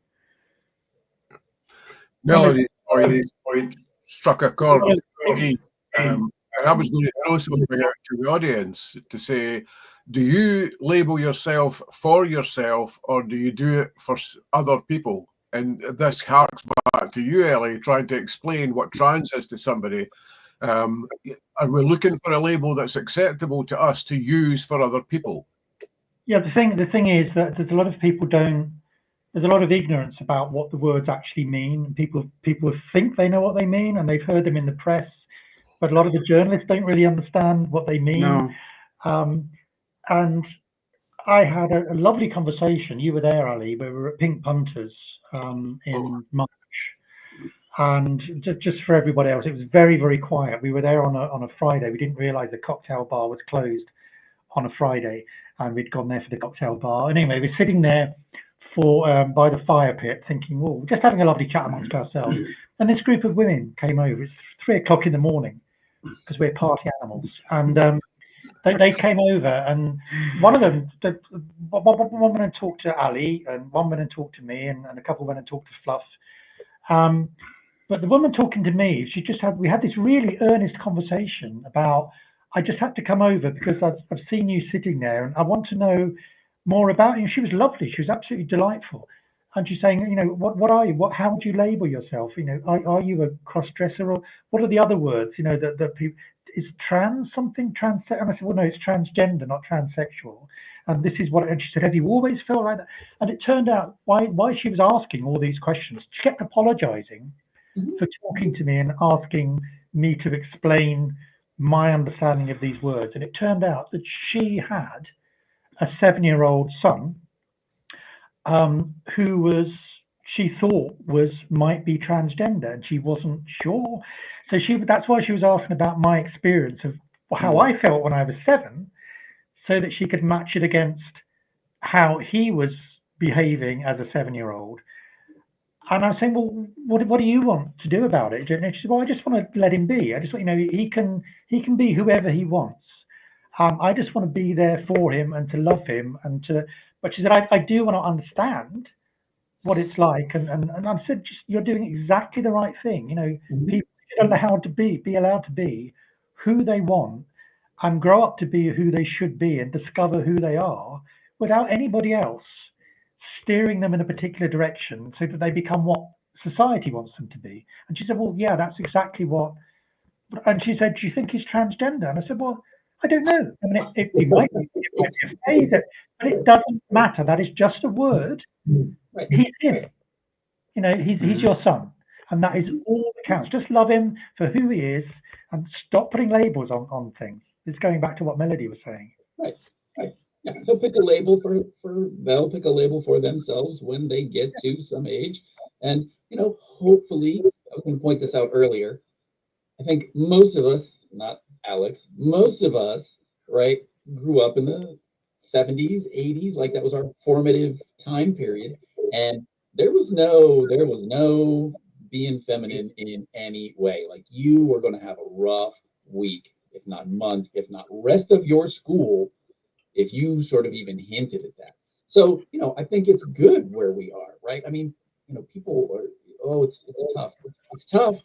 A: Melody point struck a chord with me, and I was going to throw something out to the audience to say, do you label yourself for yourself, or do you do it for other people? And this harks back to you, Ellie, trying to explain what trans is to somebody. Are we looking for a label that's acceptable to us to use for other people?
D: Yeah, the thing is that there's a lot of people there's a lot of ignorance about what the words actually mean. People think they know what they mean, and they've heard them in the press, but a lot of the journalists don't really understand what they mean.
B: No.
D: And I had a lovely conversation. You were there, Ali. We were at Pink Punters in March. And just for everybody else, it was very, very quiet. We were there on a Friday. We didn't realize the cocktail bar was closed on a Friday, and we'd gone there for the cocktail bar. And anyway, we're sitting there by the fire pit thinking, well, just having a lovely chat amongst ourselves. And this group of women came over. It's 3 o'clock in the morning because we're party animals. And they came over, and one of them, one went and talked to Ali, and one went and talked to me, and a couple went and talked to Fluff. But the woman talking to me, we had this really earnest conversation about, I just had to come over because I've seen you sitting there and I want to know more about you. She was lovely. She was absolutely delightful. And she's saying, you know, what are you? How would you label yourself? You know, are you a cross-dresser, or what are the other words? You know, that people, is trans something? And I said, well, no, it's transgender, not transsexual. And this is what, and she said, have you always felt like that? And it turned out why she was asking all these questions. She kept apologizing for talking to me and asking me to explain my understanding of these words. And it turned out that she had a 7-year-old son who she thought might be transgender, and she wasn't sure. So that's why she was asking about my experience of how I felt when I was 7, so that she could match it against how he was behaving as a 7-year-old. And I was saying, well, what do you want to do about it? And she said, well, I just want to let him be. I just want, you know, he can be whoever he wants. I just want to be there for him and to love him but she said, I do want to understand what it's like. And I said, you're doing exactly the right thing. You know, people should be allowed to be who they want and grow up to be who they should be and discover who they are without anybody else steering them in a particular direction so that they become what society wants them to be. And she said, well, yeah, that's exactly what. And she said, do you think he's transgender? And I said, well, I don't know. I mean, it might be a phase, but it doesn't matter. That is just a word.
C: Right.
D: He's him. You know, he's your son. And that is all that counts. Just love him for who he is and stop putting labels on things. It's going back to what Melody was saying.
C: Right. Yeah, they'll pick a label for themselves when they get to some age. And, you know, hopefully, I was going to point this out earlier. I think most of us, not Alex, most of us, right, grew up in the 70s, 80s, like that was our formative time period. And there was no being feminine in any way. Like, you were going to have a rough week, if not month, if not rest of your school, if you sort of even hinted at that. So, you know, I think it's good where we are, right? I mean, you know, people are, it's tough. It's tough,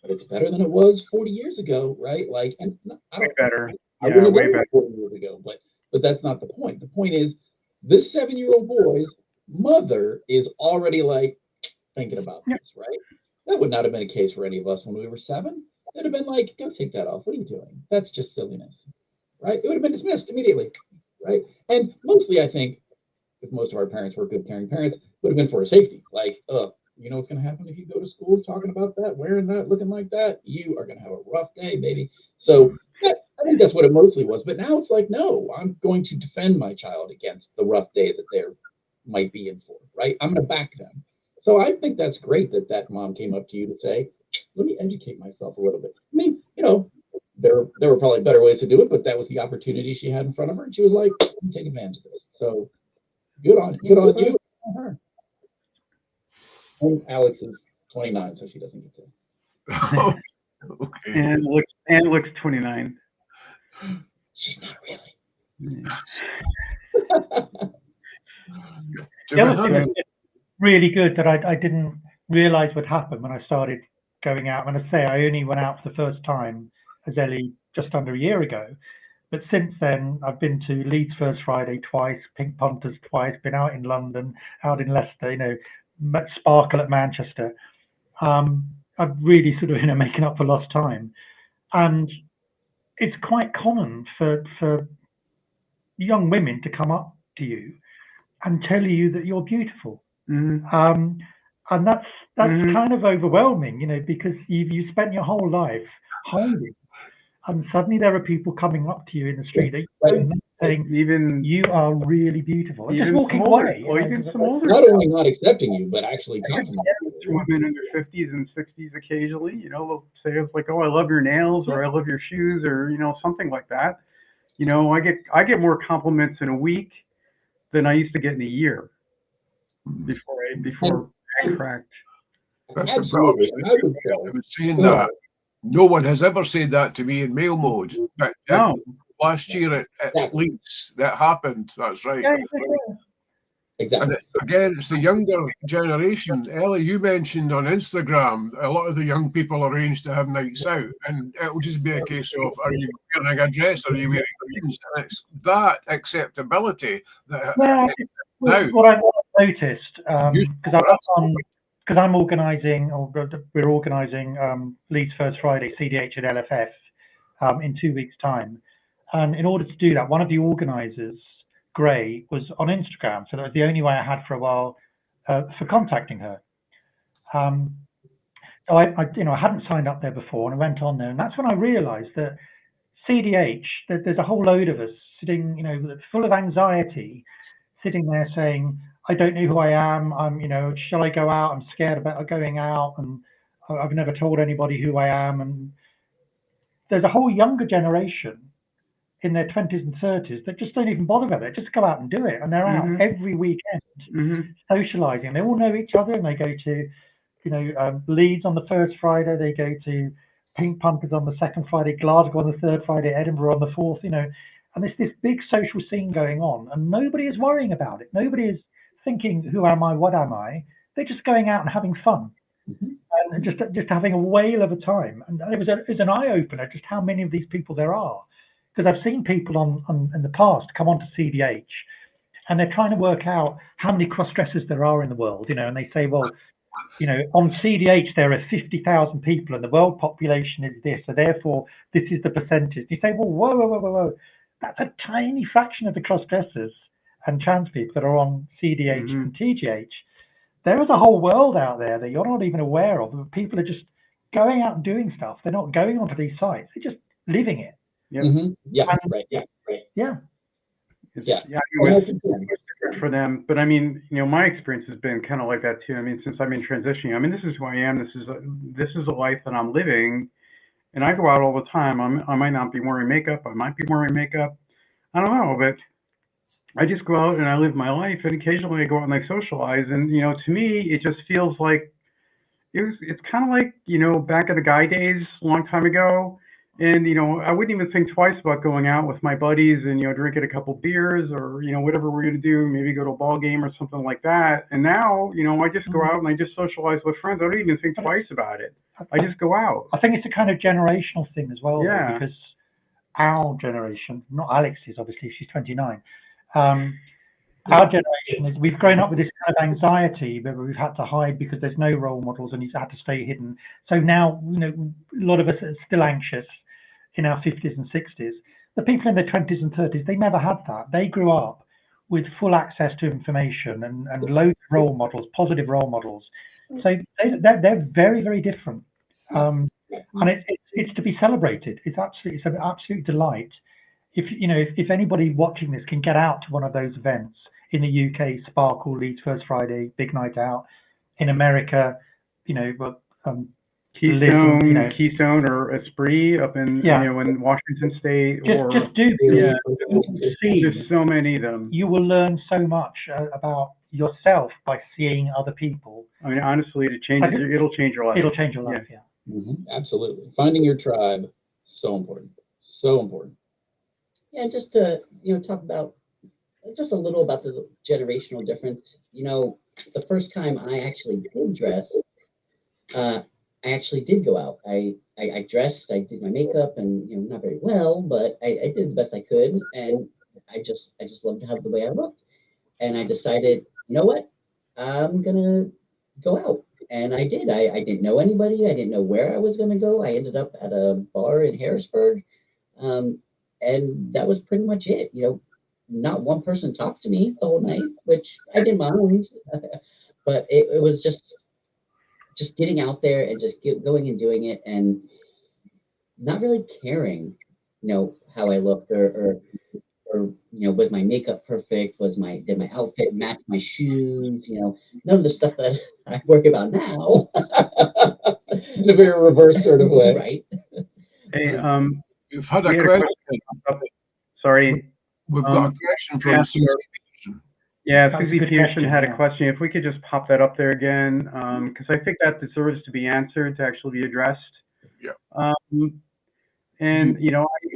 C: but it's better than it was 40 years ago, right? Like, and I don't
B: better.
C: I wouldn't have done it 40 years ago, but that's not the point. The point is, this 7-year-old boy's mother is already like thinking about this, right? That would not have been a case for any of us when we were 7. They'd have been like, go take that off. What are you doing? That's just silliness, right? It would have been dismissed immediately, right? And mostly, I think, if most of our parents were good caring parents, would have been for a safety. Like, you know what's going to happen if you go to school talking about that, wearing that, looking like that? You are going to have a rough day, baby. So I think that's what it mostly was. But now it's like, no, I'm going to defend my child against the rough day that they might be in for, right? I'm going to back them. So I think that's great that mom came up to you to say, let me educate myself a little bit. I mean, you know, there were probably better ways to do it, but that was the opportunity she had in front of her. And she was like, take advantage of this. So good on you. On her. And Alex is 29, so she doesn't get to.
A: Okay.
B: And looks 29.
C: She's not really.
D: The other thing that's really good that I didn't realize would happen when I started going out. When I say I only went out for the first time as Ellie just under a year ago, but since then I've been to Leeds First Friday twice, Pink Punters twice, been out in London, out in Leicester, you know, Sparkle at Manchester. I've really sort of, you know, making up for lost time, and it's quite common for young women to come up to you and tell you that you're beautiful. And that's
B: Mhm.
D: kind of overwhelming, you know, because you spent your whole life hiding, and suddenly there are people coming up to you in the street that you don't know, saying,
B: Even
D: "You are really beautiful," and just
B: even
D: walking
B: some older,
D: away.
B: or even some older
C: Not only not accepting you, but actually complimenting you.
B: women in their 50s and 60s occasionally, you know, they'll say it's like, "Oh, I love your nails," or "I love your shoes," or, you know, something like that. You know, I get more compliments in a week than I used to get in a year before I cracked.
A: That's
C: Absolutely.
A: the
C: And I would say,
A: I was saying
C: go
A: that
C: ahead.
A: no one has ever said that to me in mail mode. But
B: No,
A: last year at
C: Exactly.
A: Leeds, that happened. That's right.
D: Yeah,
A: And
C: Exactly.
A: it's the younger generation. Ellie, you mentioned on Instagram, a lot of the young people arrange to have nights out, and it will just be a case of, are you wearing a dress or are you wearing jeans? And it's that acceptability that
D: yeah.
A: now
D: What I've noticed,
A: used
D: because I'm organising, or we're organising Leeds First Friday, CDH and LFF in 2 weeks' time. And in order to do that, one of the organisers, Gray, was on Instagram. So that was the only way I had for a while for contacting her. So I hadn't signed up there before, and I went on there, and that's when I realised that CDH, there's a whole load of us sitting, you know, full of anxiety, sitting there saying, I don't know who I am. I'm, you know, shall I go out? I'm scared about going out, and I've never told anybody who I am. And there's a whole younger generation in their 20s and 30s that just don't even bother with it. Just go out and do it. And they're out
B: Mhm.
D: every weekend
B: Mhm.
D: socializing. They all know each other, and they go to, you know, Leeds on the first Friday. They go to Pink Pumpers on the second Friday, Glasgow on the third Friday, Edinburgh on the fourth, you know. And there's this big social scene going on, and nobody is worrying about it. Nobody is thinking, who am I? What am I? They're just going out and having fun.
C: Mhm.
D: And just having a whale of a time. And it was an eye opener just how many of these people there are. Because I've seen people on in the past come onto CDH, and they're trying to work out how many cross-dressers there are in the world, you know, and they say, well, you know, on CDH there are 50,000 people and the world population is this, so therefore this is the percentage. You say, well, whoa, that's a tiny fraction of the cross-dressers and trans people that are on CDH and TGH. There is a whole world out there that you're not even aware of. People are just going out and doing stuff. They're not going onto these sites. They're just living it.
B: Yep.
C: Mhm. Yeah,
D: And-
C: right. Yeah, right.
D: Yeah.
C: Yeah.
B: It's different for them, but I mean, you know, my experience has been kind of like that too. I mean, since I've been transitioning, I mean, this is who I am. This is a life that I'm living, and I go out all the time. I might not be wearing makeup. I might be wearing makeup. I don't know, but I just go out and I live my life, and occasionally I go out and I socialize. And you know, to me, it just feels like it's kind of like, you know, back in the guy days, a long time ago. And, you know, I wouldn't even think twice about going out with my buddies and, you know, drinking a couple beers or, you know, whatever we're going to do, maybe go to a ball game or something like that. And now, you know, I just go out and I just socialize with friends. I don't even think twice about it. I just go out.
D: I think it's a kind of generational thing as well,
B: Yeah.
D: though, because our generation, not Alex's, obviously, she's 29. Our generation is, we've grown up with this kind of anxiety that we've had to hide because there's no role models and he's had to stay hidden. So now, you know, a lot of us are still anxious in our 50s and 60s. The people in their 20s and 30s, they never had that. They grew up with full access to information and loads of role models, positive role models. So they're very, very different. And it's to be celebrated. It's an absolute delight. If anybody watching this can get out to one of those events in the UK, Sparkle, Leeds First Friday, Big Night Out. In America, you know,
B: Keystone,
D: you know,
B: Keystone or Esprit up in,
D: Yeah.
B: you know, in Washington State.
D: just do
B: Yeah.
D: see.
B: There's so many of them.
D: You will learn so much about yourself by seeing other people.
B: I mean, honestly, it'll change your life.
D: It'll change your life. Yeah.
C: Mhm. Absolutely. Finding your tribe, so important. So important.
E: Yeah, just to, you know, talk about just a little about the generational difference. You know, the first time I actually did dress, I actually did go out. I dressed, I did my makeup, and you know, not very well, but I did the best I could, and I just loved how the way I looked, and I decided, you know what, I'm gonna go out, and I did. I didn't know anybody. I didn't know where I was gonna go. I ended up at a bar in Harrisburg, and that was pretty much it. You know, not one person talked to me the whole night, which I didn't mind, but it was just just getting out there and just going and doing it, and not really caring, how I looked, or was my makeup perfect? Did my outfit match my shoes? None of the stuff that I worry about now.
C: In a very reverse sort of way.
E: Right.
B: Hey,
A: We've had
B: we
A: a
B: had a
A: question.
B: sorry.
A: We've got a question from
B: yeah,
A: Susie.
B: Yeah,
D: That was a
B: Susie
D: good
B: Peterson
D: question,
B: had a
D: yeah.
B: question. If we could just pop that up there again, because I think that deserves to be answered, to actually be addressed.
A: Yeah.
B: And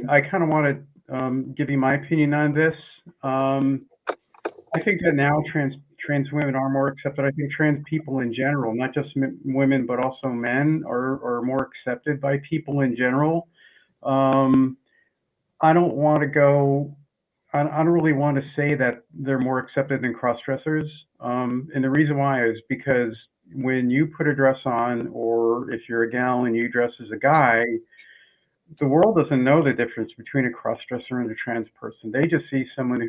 B: I kind of want to give you my opinion on this. I think that now trans women are more accepted. I think trans people in general, not just women, but also men, are more accepted by people in general. I don't want to go. I don't really want to say that they're more accepted than cross-dressers. And the reason why is because when you put a dress on, or if you're a gal and you dress as a guy, the world doesn't know the difference between a cross-dresser and a trans person. They just see someone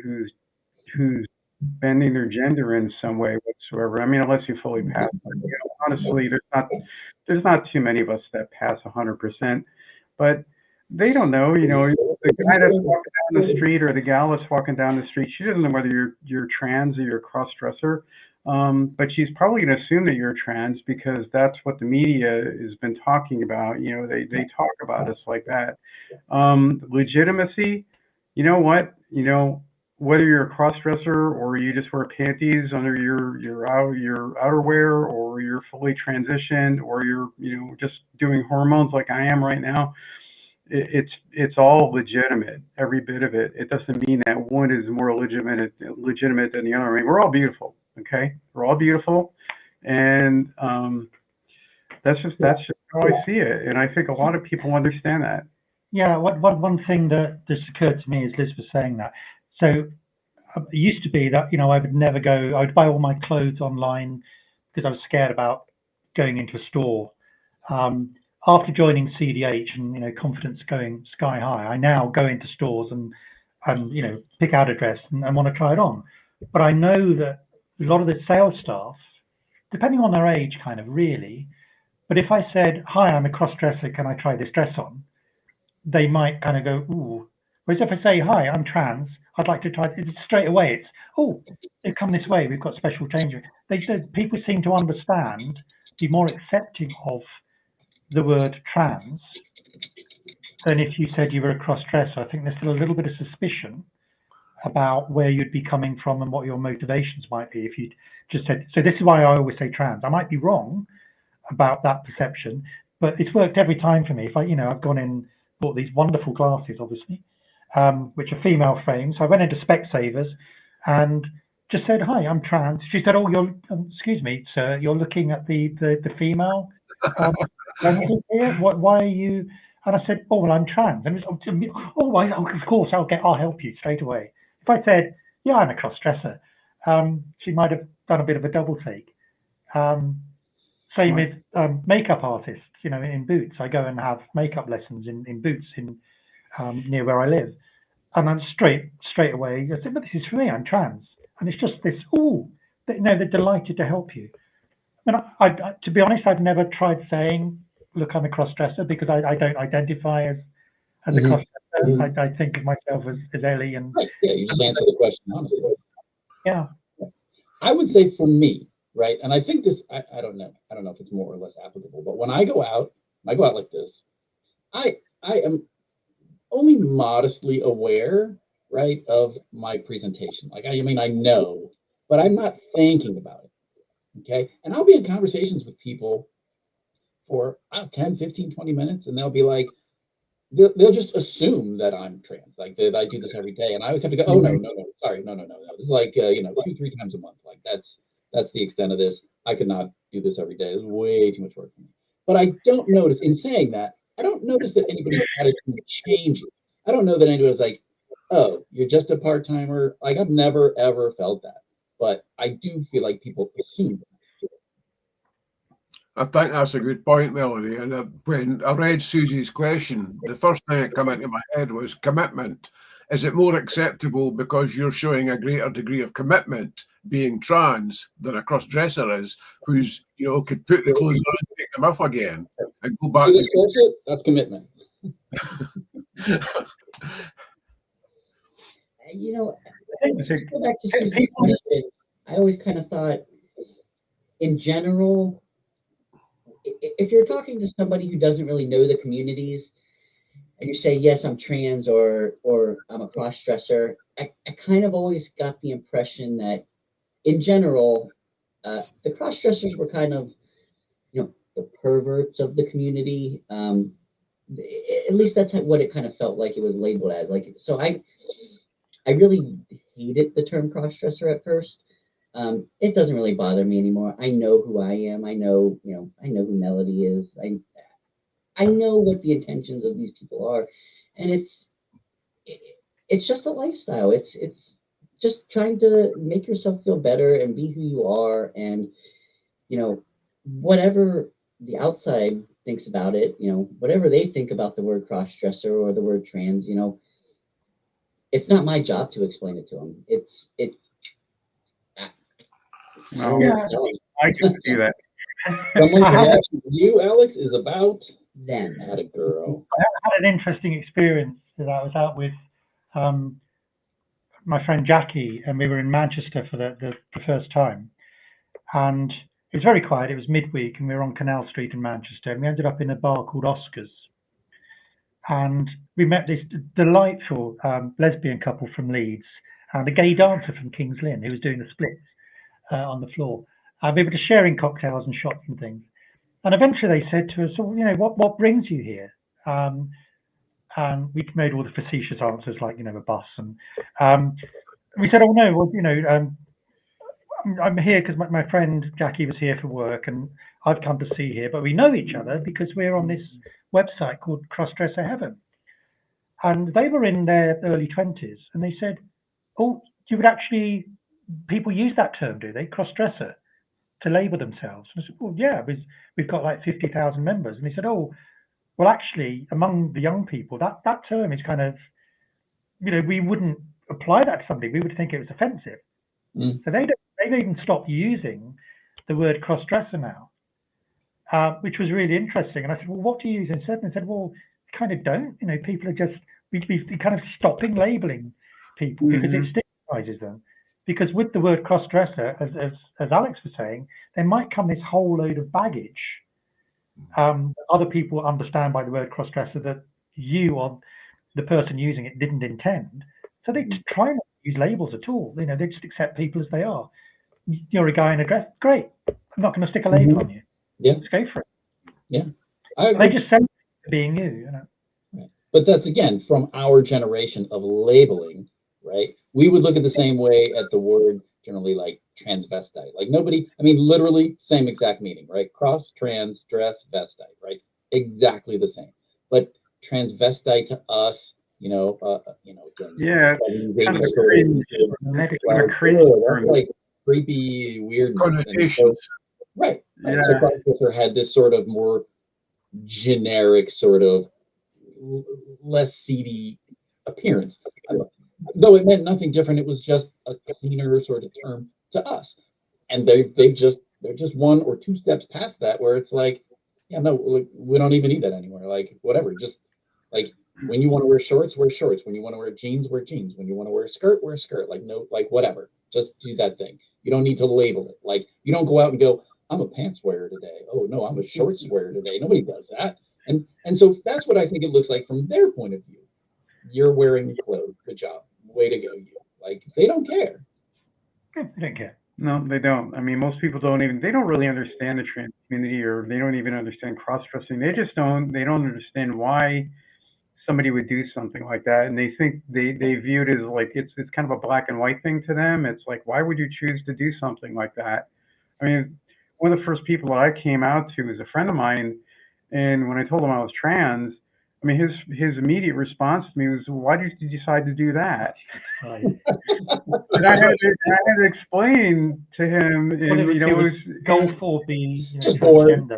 B: who's bending their gender in some way whatsoever. I mean, unless you fully pass. Honestly, there's not too many of us that pass 100%, but they don't know. The guy that's walking down the street, or the gal that's walking down the street, she doesn't know whether you're trans or you're cross-dresser. But she's probably going to assume that you're trans because that's what the media has been talking about. They talk about us like that. Legitimacy, you know what? Whether you're a cross-dresser or you just wear panties under your outerwear, or you're fully transitioned, or you're just doing hormones like I am right now, it's all legitimate, every bit of it. It doesn't mean that one is more legitimate than the other. I mean, we're all beautiful, okay? We're all beautiful, and that's just how I see it, and I think a lot of people understand that.
D: Yeah, one thing that just occurred to me as Liz was saying that. So it used to be that I would buy all my clothes online because I was scared about going into a store. After joining CDH and confidence going sky high, I now go into stores and pick out a dress and want to try it on. But I know that a lot of the sales staff, depending on their age, kind of really. But if I said, "Hi, I'm a cross-dresser, can I try this dress on?" they might kind of go, "Ooh." Whereas if I say, "Hi, I'm trans, I'd like to try it," straight away it's, "Oh, they come this way, we've got special change." People seem to understand, be more accepting of the word trans than if you said you were a cross-dresser. I think there's still a little bit of suspicion about where you'd be coming from and what your motivations might be if you just said. So this is why I always say trans. I might be wrong about that perception, but it's worked every time for me. If I've gone in, bought these wonderful glasses, obviously, which are female frames. So I went into Specsavers and just said, "Hi, I'm trans." She said, "Oh, excuse me, sir, you're looking at the female lenses here. Why are you?" And I said, "Oh, well, I'm trans." And it was, of course, I'll help you straight away. If I said, "Yeah, I'm a cross-dresser," she might have done a bit of a double take. Same with makeup artists, in Boots. I go and have makeup lessons in Boots near where I live. And I'm straight away, I said, "But this is for me, I'm trans." And it's just this, they're delighted to help you. I mean, I to be honest, I've never tried saying, "Look, I'm a cross-dresser," because I don't identify as a cross-dresser. I think of myself as Ellie. And
C: right. Yeah, you just answer the question honestly.
D: Yeah.
C: I would say for me, right, and I think this, I don't know if it's more or less applicable, but when I go out like this, I am only modestly aware, right, of my presentation. Like, I mean, I know, but I'm not thinking about it, okay? And I'll be in conversations with people for 10, 15, 20 minutes, and they'll be like, they'll just assume that I'm trans, like that I do this every day. And I always have to go, "Oh, no, sorry, no. This is like, 2-3 times a month. Like, that's the extent of this. I could not do this every day. It's way too much work for me." But I don't notice, in saying that, I don't notice that anybody's attitude changes. I don't know that anybody's like, "Oh, you're just a part-timer." Like, I've never, ever felt that. But I do feel like people assume that.
A: I think that's a good point, Melody. And when I read Susie's question, the first thing that came into my head was commitment. is it more acceptable because you're showing a greater degree of commitment being trans than a cross-dresser is, who's, you know, could put the clothes on and take them off again and go back?
C: See this closer? That's commitment.
E: You know,
D: I think
E: to go back to Susan's
D: people-
E: question, I always kind of thought, in general, if you're talking to somebody who doesn't really know the communities, and you say, yes, I'm trans or I'm a cross-dresser, I kind of always got the impression that, in general, the cross-dressers were kind of, you know, the perverts of the community. At least that's what it kind of felt like it was labeled as. Like, so I really hated the term cross-dresser at first. It doesn't really bother me anymore. I know who I am. I know who Melody is. I know what the intentions of these people are, and it's just a lifestyle. It's just trying to make yourself feel better and be who you are, and you know, whatever the outside thinks about it, you know, whatever they think about the word cross-dresser or the word trans, you know, it's not my job to explain it to them.
B: No,
D: Yeah.
B: I can do that.
C: Someone's
D: I had-
C: reaction to you, Alex, is about
E: Them.
C: that a girl.
D: I had an interesting experience that I was out with my friend Jackie, and we were in Manchester for the first time. And it was very quiet. It was midweek, and we were on Canal Street in Manchester, and we ended up in a bar called Oscars. And we met this delightful lesbian couple from Leeds and a gay dancer from King's Lynn who was doing the splits on the floor. We were just sharing cocktails and shots and things. And eventually they said to us, "Oh, you know, what brings you here?" And we made all the facetious answers like, you know, a bus. And we said, "Oh no, well, you know, I'm here because my friend Jackie was here for work, and I've come to see here. But we know each other because we're on this website called Crossdresser Heaven." And they were in their early 20s, and they said, "Oh, you would actually, people use that term, do they? Crossdresser, to label themselves?" And I said, "Well, yeah, we've got like 50,000 members." And he said, "Oh, well, actually, among the young people, that term is kind of, you know, we wouldn't apply that to somebody. We would think it was offensive." So they've even stopped using the word cross-dresser now, which was really interesting. And I said, "Well, what do you use instead?" And they said, "Well, we kind of don't. You know, people are just, we kind of stopping labeling people because it stigmatizes them. Because with the word cross-dresser, as Alex was saying, there might come this whole load of baggage. Other people understand by the word cross-dresser that you or the person using it didn't intend. So they try not to use labels at all. You know, they just accept people as they are. You're a guy in a dress, great. I'm not going to stick a label on you.
C: Yeah.
D: Let's go for it.
C: Yeah. I agree.
D: They just say being you, you know.
C: Right. But that's, again, from our generation of labeling, right? We would look at the same way at the word generally like transvestite. Like nobody, I mean, literally same exact meaning, right? Cross, trans, dress, vestite, right? Exactly the same. But transvestite to us, again,
B: Yeah,
C: baby stories, like creepy weirdness.
A: Connotations.
C: Right.
B: Yeah.
C: So Crossdresser had this sort of more generic, sort of less seedy appearance. Though it meant nothing different, it was just a cleaner sort of term to us. And they're just one or two steps past that, where it's like, yeah, no, we don't even need that anymore. Like, whatever, just like when you want to wear shorts, wear shorts. When you want to wear jeans, wear jeans. When you want to wear a skirt, wear a skirt. Like, no, like whatever. Just do that thing. You don't need to label it. Like, you don't go out and go, "I'm a pants wearer today. Oh no, I'm a shorts wearer today." Nobody does that. And so that's what I think it looks like from their point of view. You're wearing clothes. Good job. Way to go, you. Like, they don't care.
D: They don't care.
B: No, they don't. I mean, most people don't really understand the trans community, or they don't even understand cross-dressing. They don't understand why somebody would do something like that. And they think they view it as like, it's kind of a black and white thing to them. It's like, why would you choose to do something like that? I mean, one of the first people I came out to was a friend of mine. And when I told him I was trans, I mean, his immediate response to me was, "Why did you decide to do that?"
D: Right.
B: And I had to explain to him, and
D: Well,
B: you know, it was
D: goal for the, you know,
C: Just bored.
D: transgender.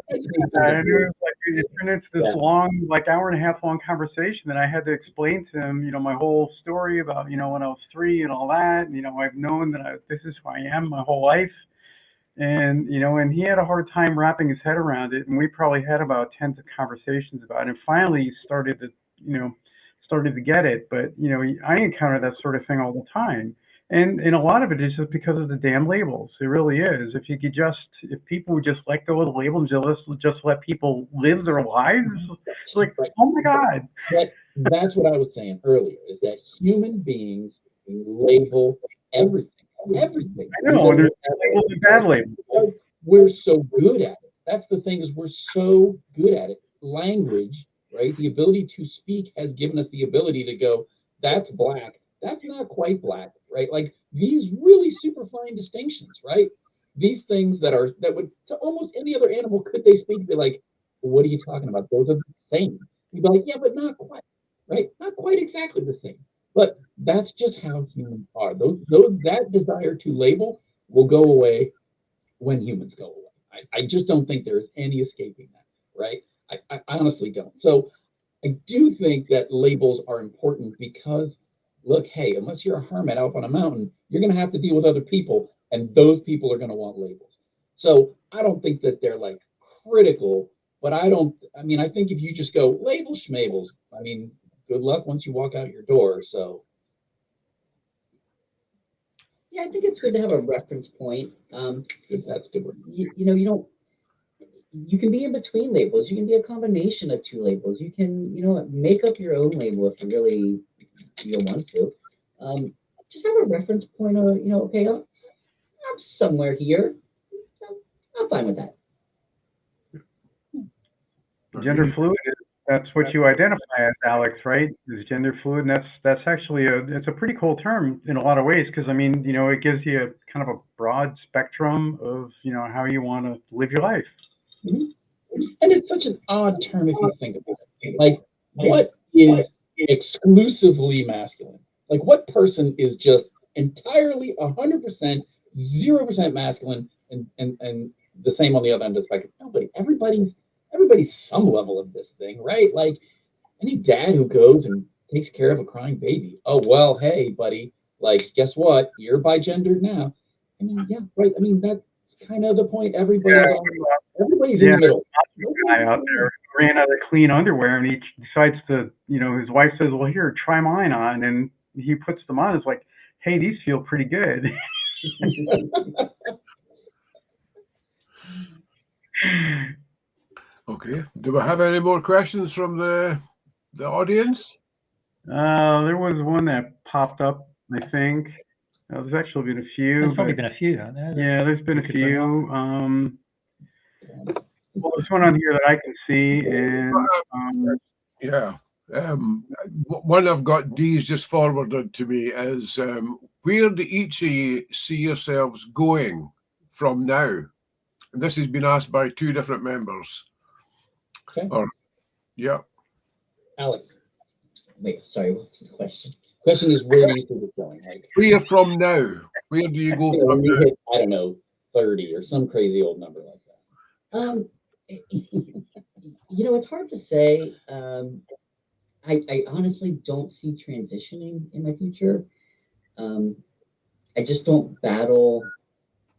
B: and it was like it turned into this long, like hour and a half long conversation that I had to explain to him, you know, my whole story about, you know, when I was 3 and all that. And, you know, I've known that this is who I am my whole life. And, you know, and he had a hard time wrapping his head around it. And we probably had about 10 conversations about it. And finally he started to get it. But, you know, I encounter that sort of thing all the time. And a lot of it is just because of the damn labels. It really is. If people would just let go of the label and just let people live their lives, it's like, oh my God.
C: That's what I was saying earlier, is that human beings label everything. Everything.
B: I know, and there's labels and bad labels.
C: We're so good at it. That's the thing, is we're so good at it. Language, right? The ability to speak has given us the ability to go, that's black. That's not quite black, right? Like these really super fine distinctions, right? These things that would, to almost any other animal, could they speak, be like, what are you talking about? Those are the same. You'd be like, yeah, but not quite, right? Not quite exactly the same. But that's just how humans are. That desire to label will go away when humans go away. I just don't think there's any escaping that, right? I honestly don't. So I do think that labels are important because, look, hey, unless you're a hermit up on a mountain, you're going to have to deal with other people, and those people are going to want labels. So I don't think that they're like critical, but I think if you just go label schmabels, I mean, good luck once you walk out your door. So
E: Yeah, I think it's good to have a reference point.
C: that's a good word.
E: You can be in between labels. You can be a combination of 2 labels. You can, make up your own label if you really want to. Just have a reference point of, okay, I'm somewhere here. I'm fine with that.
B: Gender fluid, that's what you identify as, Alex, right? Is gender fluid, and that's actually it's a pretty cool term in a lot of ways, because I mean, it gives you a kind of a broad spectrum of, how you want to live your life.
C: Mm-hmm. And it's such an odd term if you think about it. Like, what is exclusively masculine? Like, what person is just entirely 100%, 0% masculine, and the same on the other end of the spectrum? Nobody. Everybody's some level of this thing, right? Like any dad who goes and takes care of a crying baby. Oh, well, hey, buddy, like, guess what? You're bigendered now. I mean, yeah, right. I mean, that's kind of the point. Everybody's in the middle.
B: Guy out there ran out of clean underwear, and he decides to, his wife says, well, here, try mine on. And he puts them on. It's like, hey, these feel pretty good.
A: Okay. Do we have any more questions from the audience?
B: There was one that popped up, I think. There's actually been a few.
D: There's probably been a few, haven't there?
B: Yeah, there's been a few. Well, there's one on here that I can see, and
A: one I've got Dee's just forwarded to me is, where do each of you see yourselves going from now? And this has been asked by 2 different members.
C: Okay.
A: Yeah.
C: Alex.
E: Wait, sorry, what was the question?
C: Question is, where do you see it going? Like,
A: where from now? Where do you go from now?
C: Hit, I don't know, 30 or some crazy old number like that.
E: It's hard to say. I honestly don't see transitioning in my future. I just don't battle.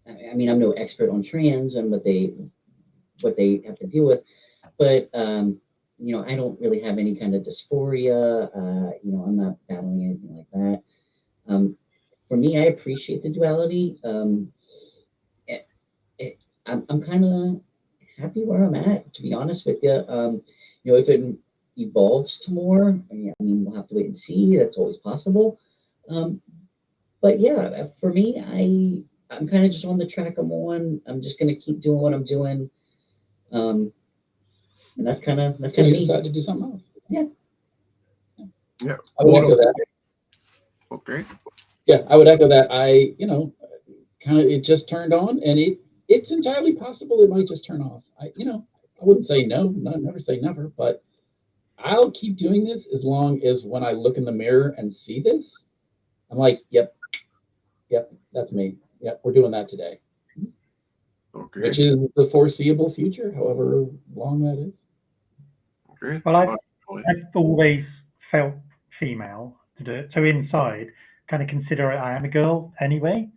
E: I mean, I'm no expert on trans and what they have to deal with, but I don't really have any kind of dysphoria. I'm not battling anything like that. For me, I appreciate the duality. I'm kind of happy where I'm at, to be honest with you. If it evolves to more, I mean, we'll have to wait and see. That's always possible. But yeah, for me, I'm kind of just on the track I'm on. I'm just going to keep doing what I'm doing. And that's kind of me.
C: You decide to do something else.
E: Yeah.
A: Yeah.
C: I would echo that.
A: Okay.
C: Yeah, I would echo that. Kind of, it just turned on, and it's entirely possible it might just turn off. I wouldn't say no, never say never, but I'll keep doing this as long as when I look in the mirror and see this, I'm like, yep, that's me. Yep, we're doing that today.
A: Okay.
C: Which is the foreseeable future, however long that is.
A: Okay.
D: Well, I've always felt female to do it. So inside, kind of consider I am a girl anyway.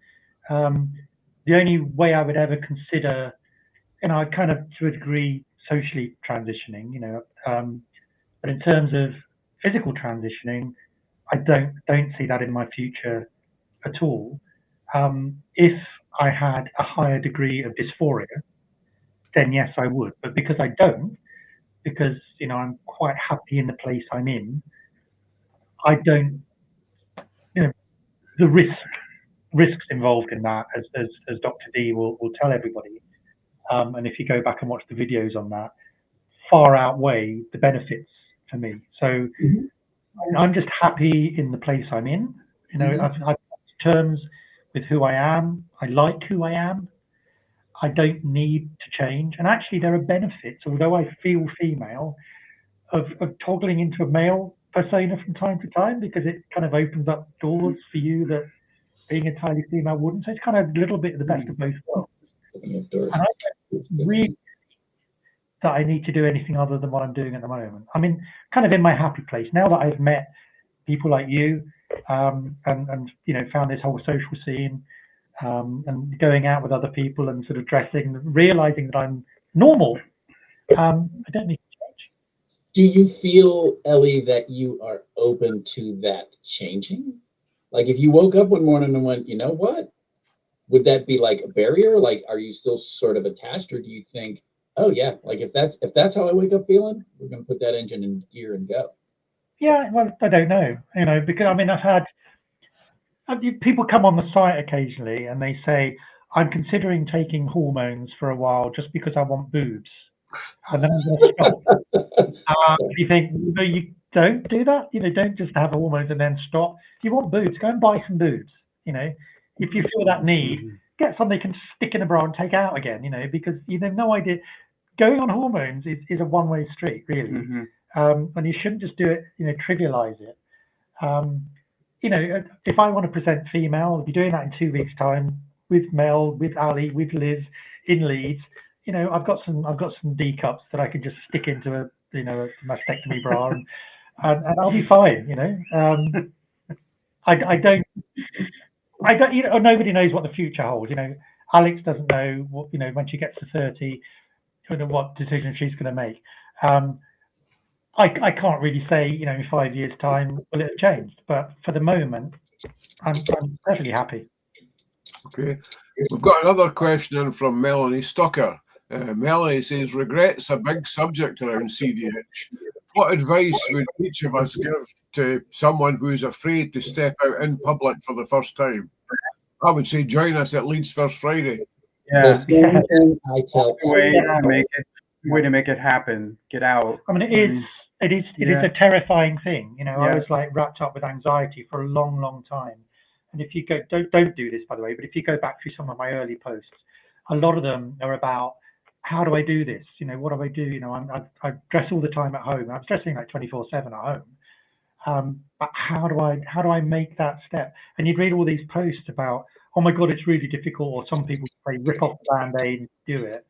D: The only way I would ever consider, I kind of to a degree socially transitioning, but in terms of physical transitioning, I don't see that in my future at all. If I had a higher degree of dysphoria, then yes, I would. But because I don't, because I'm quite happy in the place I'm in, I don't, the risks involved in that, as Dr. D will tell everybody. And if you go back and watch the videos on that, far outweigh the benefits for me. So I'm just happy in the place I'm in. I've come to terms with who I am. I like who I am. I don't need to change. And actually, there are benefits, although I feel female, of toggling into a male persona from time to time, because it kind of opens up doors for you that being entirely female wouldn't. So it's kind of a little bit of the best of both worlds. And I don't really that I need to do anything other than what I'm doing at the moment. I mean, kind of in my happy place now that I've met people like you, and found this whole social scene, and going out with other people and sort of dressing, realizing that I'm normal. I don't need to change.
C: Do you feel, Ellie, that you are open to that changing? Like if you woke up one morning and went, you know what? Would that be like a barrier? Like, are you still sort of attached, or do you think, oh yeah, like if that's how I wake up feeling, we're gonna put that engine in gear and go?
D: Yeah, well, I don't know, because I mean, I've had people come on the site occasionally and they say, I'm considering taking hormones for a while just because I want boobs. And then I'm going to stop. You think, no, you don't do that. Don't just have hormones and then stop. If you want boobs, go and buy some boobs. If you feel that need, get something you can stick in a bra and take out again, because you have no idea. Going on hormones is a one-way street, really. And you shouldn't just do it, trivialize it. If I want to present female, I'll be doing that in 2 weeks' time with Mel, with Ali, with Liz in Leeds. I've got some D cups that I can just stick into a mastectomy bra, and I'll be fine. I don't. Nobody knows what the future holds. Alex doesn't know what when she gets to 30, what decision she's going to make. I can't really say, in 5 years' time, will it have changed? But for the moment, I'm perfectly happy.
A: Okay. We've got another question in from Melanie Stucker. Melanie says, regrets a big subject around CDH. What advice would each of us give to someone who's afraid to step out in public for the first time? I would say join us at Leeds First Friday.
B: Yeah.
C: The same thing I tell
B: way to make it happen. Get out.
D: I mean, it is a terrifying thing. I was like wrapped up with anxiety for a long, long time. And if you go, don't do this, by the way, but if you go back through some of my early posts, a lot of them are about, how do I do this? What do I do? I dress all the time at home. I was dressing like 24/7 at home. But how do I make that step? And you'd read all these posts about, oh my God, it's really difficult. Or some people say, rip off the Band-Aid and do it.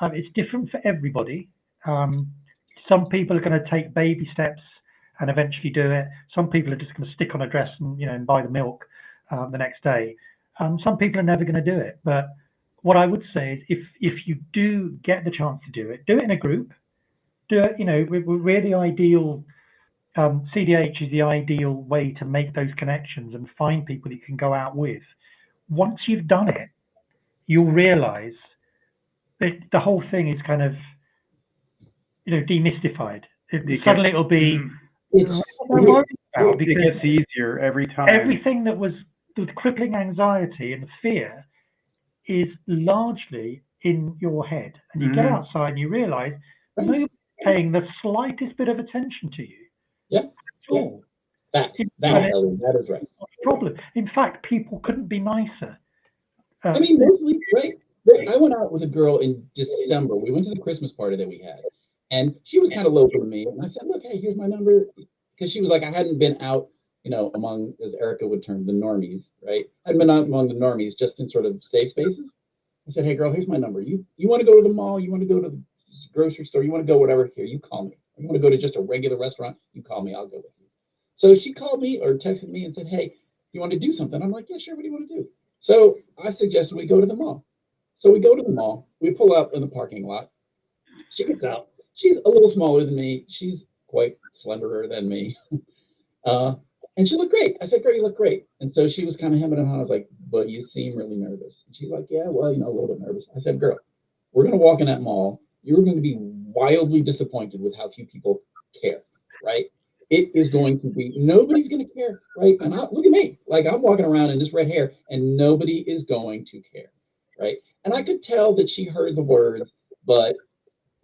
D: It's different for everybody. Some people are going to take baby steps and eventually do it. Some people are just going to stick on a dress and buy the milk the next day. Some people are never going to do it. But what I would say is, if you do get the chance to do it in a group. Do it. We're the ideal. CDH is the ideal way to make those connections and find people you can go out with. Once you've done it, you'll realise that the whole thing is kind of demystified. Suddenly it'll be.
B: It gets easier every time.
D: Everything that was the crippling anxiety and fear is largely in your head, and you get outside and you realise nobody's paying the slightest bit of attention to you.
C: Yeah.
D: At all.
C: That is right.
D: Problem. In fact, people couldn't be nicer.
C: I mean, right. I went out with a girl in December. We went to the Christmas party that we had, And she was kind of lower than me. And I said, look, hey, here's my number. Because she was like, I hadn't been out, among, as Erica would term, the normies, right? I hadn't been out among the normies, just in sort of safe spaces. I said, hey, girl, here's my number. You want to go to the mall? You want to go to the grocery store? You want to go whatever? Here, you call me. You want to go to just a regular restaurant? You call me. I'll go with you. So she called me or texted me and said, hey, you want to do something? I'm like, yeah, sure. What do you want to do? So I suggested we go to the mall. So we go to the mall. We pull out in the parking lot. She gets out. She's a little smaller than me. She's quite slenderer than me. And she looked great. I said, girl, you look great. And so she was kind of hemming and hawing. I was like, but you seem really nervous. And she's like, yeah, well, a little bit nervous. I said, girl, we're going to walk in that mall. You're going to be wildly disappointed with how few people care, right? It is going to be, nobody's going to care, right? And look at me, like I'm walking around in this red hair and nobody is going to care, right? And I could tell that she heard the words, but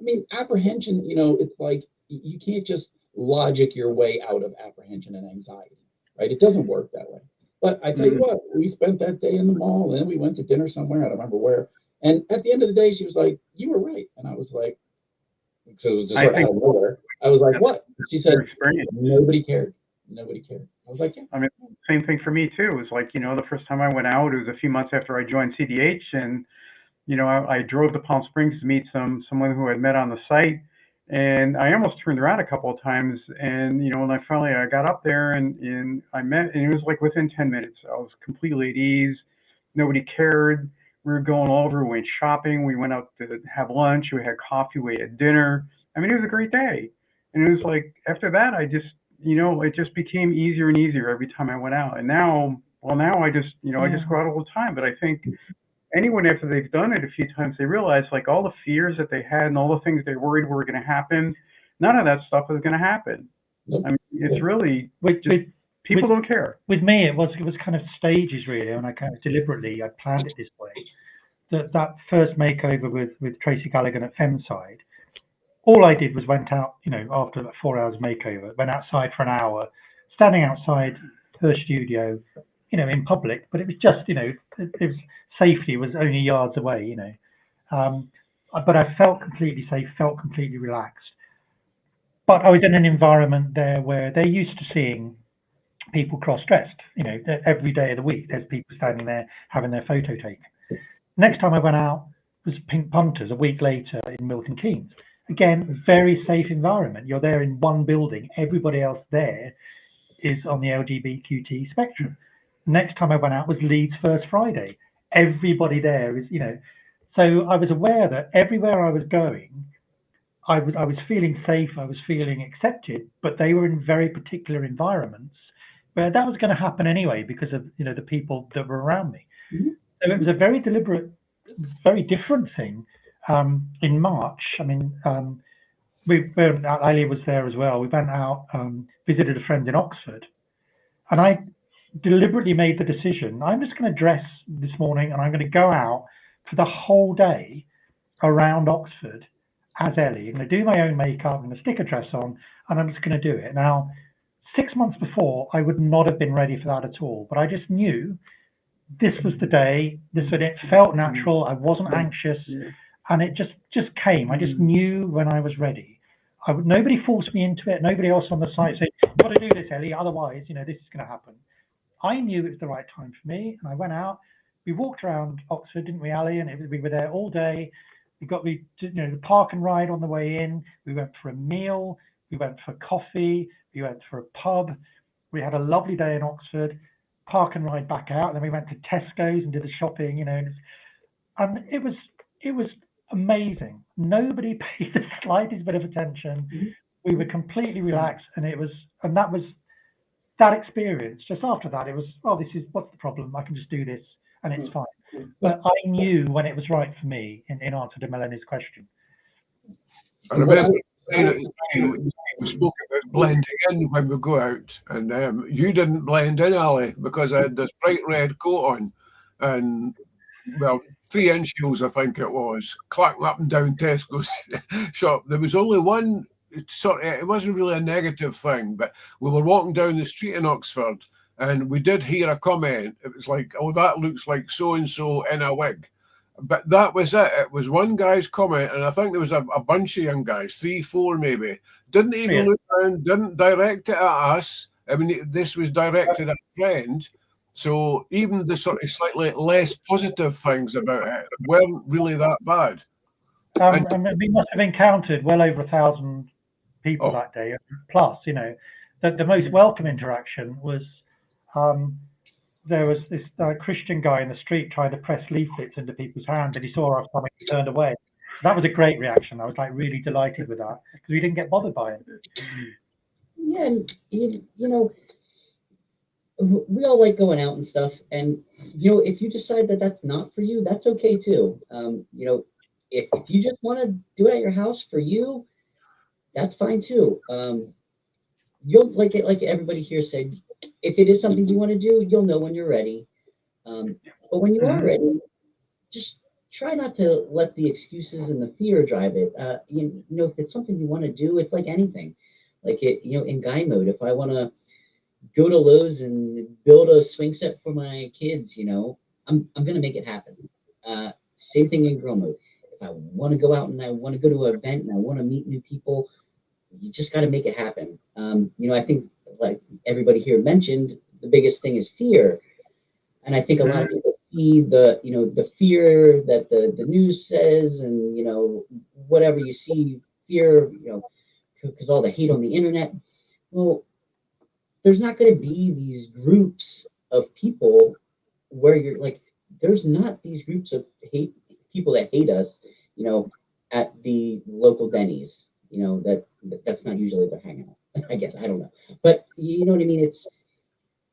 C: I mean, apprehension, it's like you can't just logic your way out of apprehension and anxiety, right? It doesn't work that way. But I tell you what, we spent that day in the mall and then we went to dinner somewhere, I don't remember where. And at the end of the day, she was like, you were right. And I was like, so it was just out of nowhere. I was like, what? She said, nobody cared. Nobody cared. I was like, yeah.
B: I mean, same thing for me too. It was like, the first time I went out, it was a few months after I joined CDH, and I drove to Palm Springs to meet someone who I'd met on the site, and I almost turned around a couple of times. And when I got up there and I met, and it was like within 10 minutes, I was completely at ease. Nobody cared. We were going all over. We went shopping. We went out to have lunch. We had coffee. We had dinner. I mean, it was a great day. And it was like after that, I just it just became easier and easier every time I went out. And now I just I just go out all the time. But I think anyone, after they've done it a few times, they realize like all the fears that they had and all the things they worried were going to happen, none of that stuff is going to happen. I mean, it's really people don't care.
D: With me, it was kind of stages really, and I kind of deliberately I planned it this way. That first makeover with Tracy Gallagher at Femside, all I did was went out, after that 4 hours makeover, went outside for an hour, standing outside her studio, in public, but it was just, it was safety was only yards away, but I felt completely safe, felt completely relaxed. But I was in an environment there where they're used to seeing people cross-dressed, every day of the week, there's people standing there having their photo taken. Next time I went out was Pink Punters a week later in Milton Keynes. Again, very safe environment. You're there in one building. Everybody else there is on the LGBTQT spectrum. Next time I went out was Leeds First Friday. Everybody there is, so I was aware that everywhere I was going, I was feeling safe, I was feeling accepted, but they were in very particular environments where that was going to happen anyway because of, the people that were around me. Mm-hmm. So it was a very deliberate, very different thing. In March, I mean, Ali was there as well. We went out, visited a friend in Oxford, and I deliberately made the decision, I'm just going to dress this morning and I'm going to go out for the whole day around Oxford as Ellie. I'm going to do my own makeup, I'm going to stick a dress on, and I'm just going to do it. Now, 6 months before, I would not have been ready for that at all, but I just knew this was the day, it felt natural, I wasn't anxious, and it just came. I just knew when I was ready. Nobody forced me into it, nobody else on the site said, you've got to do this, Ellie, otherwise, this is going to happen. I knew it was the right time for me, and I went out. We walked around Oxford, didn't we, Ali? And we were there all day. We did, the park and ride on the way in. We went for a meal. We went for coffee. We went for a pub. We had a lovely day in Oxford. Park and ride back out. And then we went to Tesco's and did the shopping, and it was amazing. Nobody paid the slightest bit of attention. Mm-hmm. We were completely relaxed, and that was that experience. Just after that, it was, what's the problem? I can just do this and it's fine. But I knew when it was right for me in answer to Melanie's question.
A: I remember we spoke about blending in when we go out, and you didn't blend in, Ali, because I had this bright red coat on and, 3-inch heels, I think it was, clacking up and down Tesco's shop. There was only one, it wasn't really a negative thing, but we were walking down the street in Oxford and we did hear a comment. It was like, oh, that looks like so-and-so in a wig. But that was it. It was one guy's comment, and I think there was a bunch of young guys, 3, 4 maybe, didn't even look down, didn't direct it at us. I mean, this was directed at a friend. So even the sort of slightly less positive things about it weren't really that bad.
D: And we must have encountered well over 1,000 people that day, plus, you know. The most welcome interaction was there was this Christian guy in the street trying to press leaflets into people's hands, and he saw us coming and turned away. That was a great reaction. I was like really delighted with that because we didn't get bothered by it.
E: Yeah, and you know, we all like going out and stuff, and you know, if you decide that that's not for you, that's okay too. You know, if you just want to do it at your house for you, that's fine too. You'll like everybody here said, if it is something you want to do, you'll know when you're ready. But when you are ready, just try not to let the excuses and the fear drive it. You know, if it's something you want to do, it's like anything. Like it, you know, in guy mode, if I want to go to Lowe's and build a swing set for my kids, you know, I'm gonna make it happen. Same thing in girl mode. If I want to go out and I want to go to an event and I want to meet new people, you just got to make it happen. You know, I think like everybody here mentioned, the biggest thing is fear. And I think a lot of people see the, you know, the fear that the news says and, you know, whatever you see, fear, you know, because all the hate on the internet. Well, there's not going to be these groups of people where you're like, there's not these groups of people that hate us, you know, at the local Denny's, you know, that's not usually their hangout. I guess, I don't know. But you know what I mean? It's,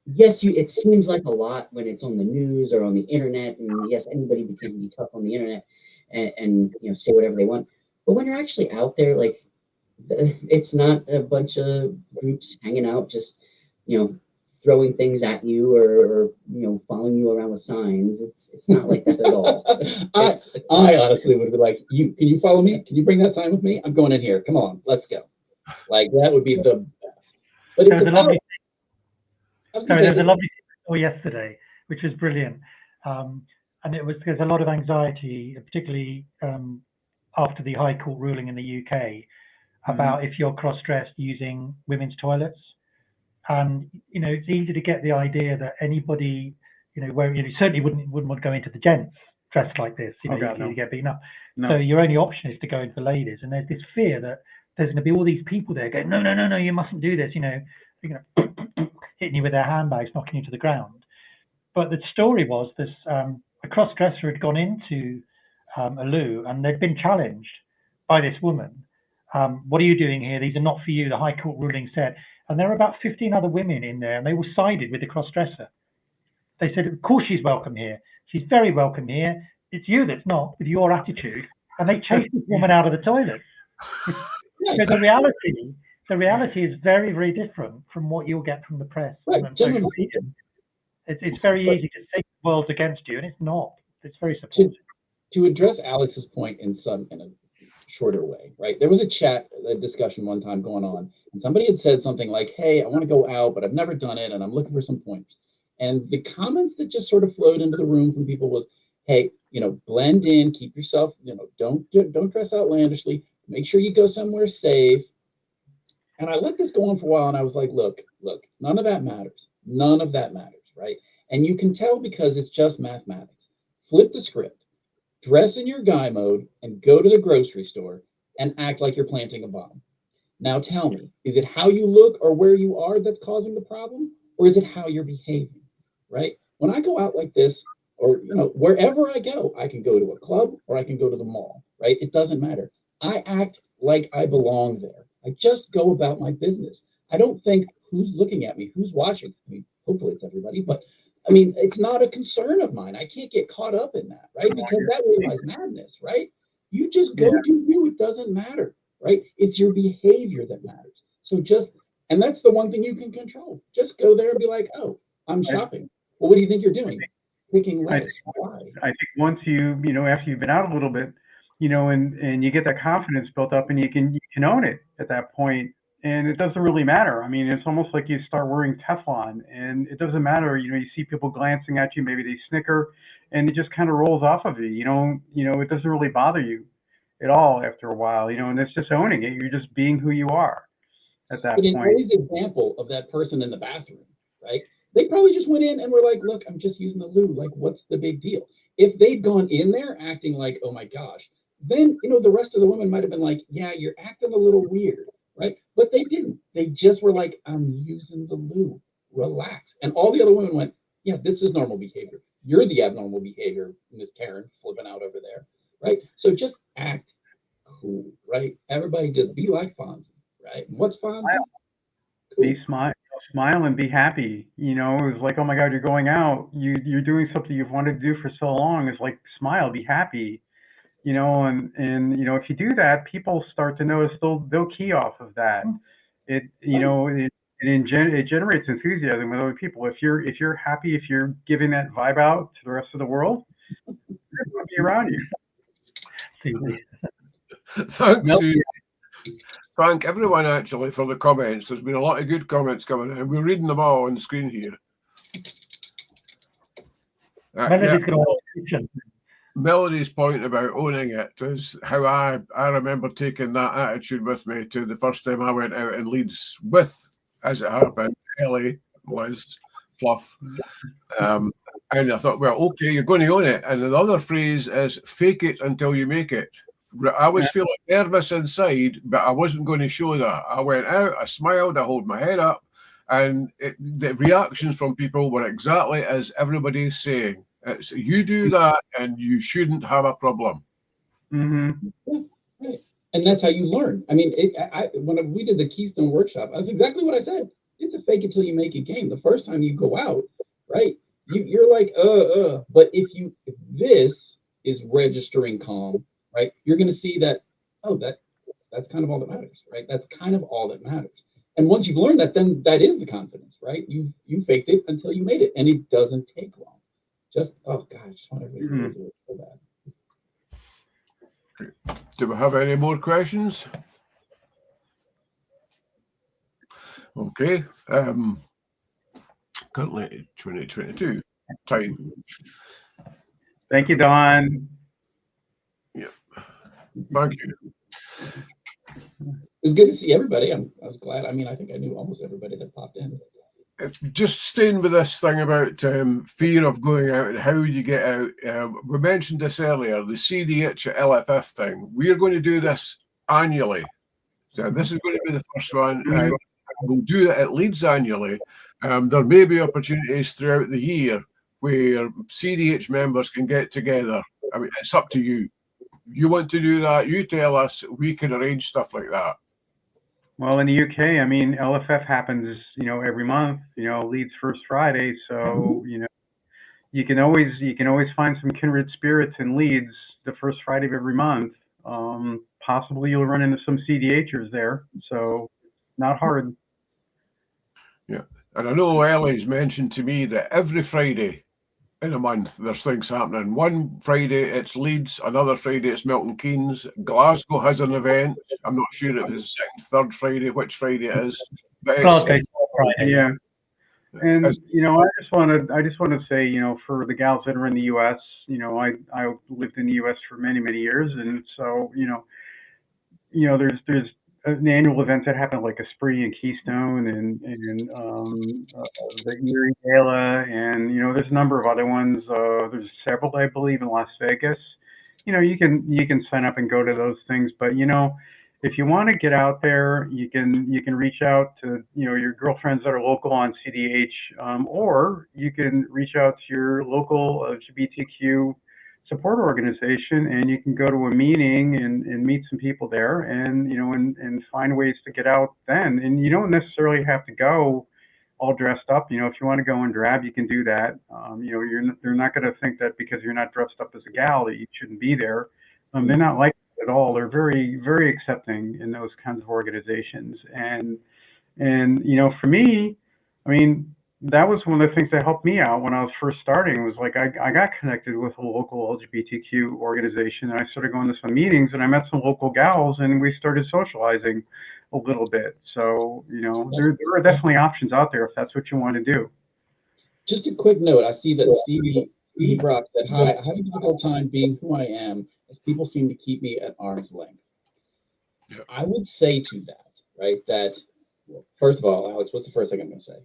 E: yes, it seems like a lot when it's on the news or on the internet, and yes, anybody can be tough on the internet and you know, say whatever they want. But when you're actually out there, like, it's not a bunch of groups hanging out, just, you know, throwing things at you or you know, following you around with signs. It's not like that at all.
C: I honestly would be like, can you follow me? Can you bring that sign with me? I'm going in here. Come on, let's go. Like that would be the best. But it's about.
D: There was a lovely thing yesterday, which was brilliant, and it was there's a lot of anxiety, particularly after the High Court ruling in the UK about if you're cross-dressed using women's toilets. And you know, it's easy to get the idea that anybody, you know, where you certainly wouldn't want to go into the gents dressed like this. You know, you get beaten up. No. So your only option is to go into the ladies, and there's this fear that there's going to be all these people there going, no, you mustn't do this. You know, you're going to hitting you with their handbags, knocking you to the ground. But the story was this: a cross-dresser had gone into a loo, and they'd been challenged by this woman. What are you doing here? These are not for you. The High Court ruling said. And there were about 15 other women in there, and they all sided with the cross-dresser. They said, of course she's welcome here. She's very welcome here. It's you that's not, with your attitude. And they chased this woman out of the toilet. So the reality is very, very different from what you'll get from the press.
C: Right.
D: And social media. It's very easy to say the world's against you, and it's not. It's very supportive.
C: To address Alex's point in a shorter way, right? There was a discussion one time going on, and somebody had said something like, hey, I want to go out, but I've never done it, and I'm looking for some pointers. And the comments that just sort of flowed into the room from people was, hey, you know, blend in, keep yourself, you know, don't dress outlandishly, make sure you go somewhere safe. And I let this go on for a while, and I was like, look, none of that matters. None of that matters, right? And you can tell because it's just mathematics. Flip the script. Dress in your guy mode and go to the grocery store and act like you're planting a bomb. Now tell me, is it how you look or where you are that's causing the problem? Or is it how you're behaving, right? When I go out like this, or you know, wherever I go, I can go to a club or I can go to the mall, right? It doesn't matter. I act like I belong there. I just go about my business. I don't think who's looking at me, who's watching. I mean, hopefully it's everybody, but I mean, it's not a concern of mine. I can't get caught up in that, right? Because that realizes madness, right? You just go do you. It doesn't matter, right? It's your behavior that matters. So and that's the one thing you can control. Just go there and be like, oh, I'm shopping. Well, what do you think you're doing? Picking lettuce. Why?
B: I think once you know, after you've been out a little bit, you know, and you get that confidence built up, and you can own it at that point, and it doesn't really matter. I mean, it's almost like you start wearing Teflon, and it doesn't matter. You know, you see people glancing at you, maybe they snicker, and it just kind of rolls off of you. It doesn't really bother you at all after a while. And it's just owning it. You're just being who you are at that
C: But in
B: point.
C: Ellie's example of that person in the bathroom, right? They probably just went in and were like, look, I'm just using the loo. Like, what's the big deal? If they'd gone in there acting like, oh my gosh, then, the rest of the women might have been like, yeah, you're acting a little weird, right? But they didn't. They just were like, I'm using the loo. Relax. And all the other women went, yeah, this is normal behavior. You're the abnormal behavior, Miss Karen, flipping out over there, right? So just act cool, right? Everybody just be like Fonzie, right? And what's Fonzie?
B: Be smile and be happy. It was like, oh my God, you're going out. You're doing something you've wanted to do for so long. It's like, smile, be happy. And if you do that, people start to notice. They'll key off of that. It generates enthusiasm with other people. If you're happy, if you're giving that vibe out to the rest of the world, they're going to be around you.
A: Thanks, Susie. Thank everyone actually for the comments. There's been a lot of good comments coming in, and we're reading them all on the screen here. Melody's point about owning it is how I remember taking that attitude with me to the first time I went out in Leeds with, as it happened, Ellie, Liz, Fluff. And I thought, well, okay, you're going to own it. And the other phrase is fake it until you make it. I was feeling nervous inside, but I wasn't going to show that. I went out, I smiled, I held my head up, and the reactions from people were exactly as everybody's saying. It's, you do that and you shouldn't have a problem.
B: Mm-hmm.
C: Yeah, right. And that's how you learn. I mean, when we did the Keystone workshop, that's exactly what I said. It's a fake it till you make it game. The first time you go out, right, you're like, But if this is registering calm, right, you're going to see that, that's kind of all that matters, right? That's kind of all that matters. And once you've learned that, then that is the confidence, right? You faked it until you made it, and it doesn't take long. Just, oh God, I just want everybody to do it so bad.
A: Do we have any more questions? Okay. Currently 2022 time.
B: Thank you, Don.
A: Yeah. Thank you.
C: It was good to see everybody. I was glad. I mean, I think I knew almost everybody that popped in.
A: Just staying with this thing about fear of going out and how you get out. We mentioned this earlier, the CDH at LFF thing. We are going to do this annually. So this is going to be the first one. We'll do it at Leeds annually. There may be opportunities throughout the year where CDH members can get together. I mean, it's up to you. You want to do that, you tell us, we can arrange stuff like that.
B: Well, in the UK, I mean, LFF happens, every month, Leeds First Friday. So, you can always find some kindred spirits in Leeds the first Friday of every month. Possibly you'll run into some CDHers there. So not hard.
A: Yeah. And I know Ellie's mentioned to me that every Friday in a month, there's things happening. One Friday it's Leeds, another Friday it's Milton Keynes. Glasgow has an event. I'm not sure if it's the second, third Friday, which Friday it is. But
D: Friday.
B: Yeah. And I just want to say, for the gals that are in the U.S., I lived in the U.S. for many, many years, and so there's an annual event that happened like a Spree and Keystone and the Erie Gala, and there's a number of other ones. There's several, I believe, in Las Vegas. You can sign up and go to those things, but if you want to get out there, you can reach out to your girlfriends that are local on CDH, or you can reach out to your local LGBTQ support organization, and you can go to a meeting and meet some people there, and and find ways to get out then. And you don't necessarily have to go all dressed up. If you want to go in drab, you can do that. They're not going to think that because you're not dressed up as a gal that you shouldn't be there. They're not like that at all. They're very, very accepting in those kinds of organizations. And for me, I mean, that was one of the things that helped me out when I was first starting. Was like I got connected with a local LGBTQ organization, and I started going to some meetings, and I met some local gals, and we started socializing a little bit. So, you know, there are definitely options out there if that's what you want to do.
C: Just a quick note. I see that Stevie Brock said, "Hi, I have a difficult time being who I am as people seem to keep me at arm's length."
A: Yeah.
C: I would say to that, right, that, well, first of all, Alex, what's the first thing I'm going to say?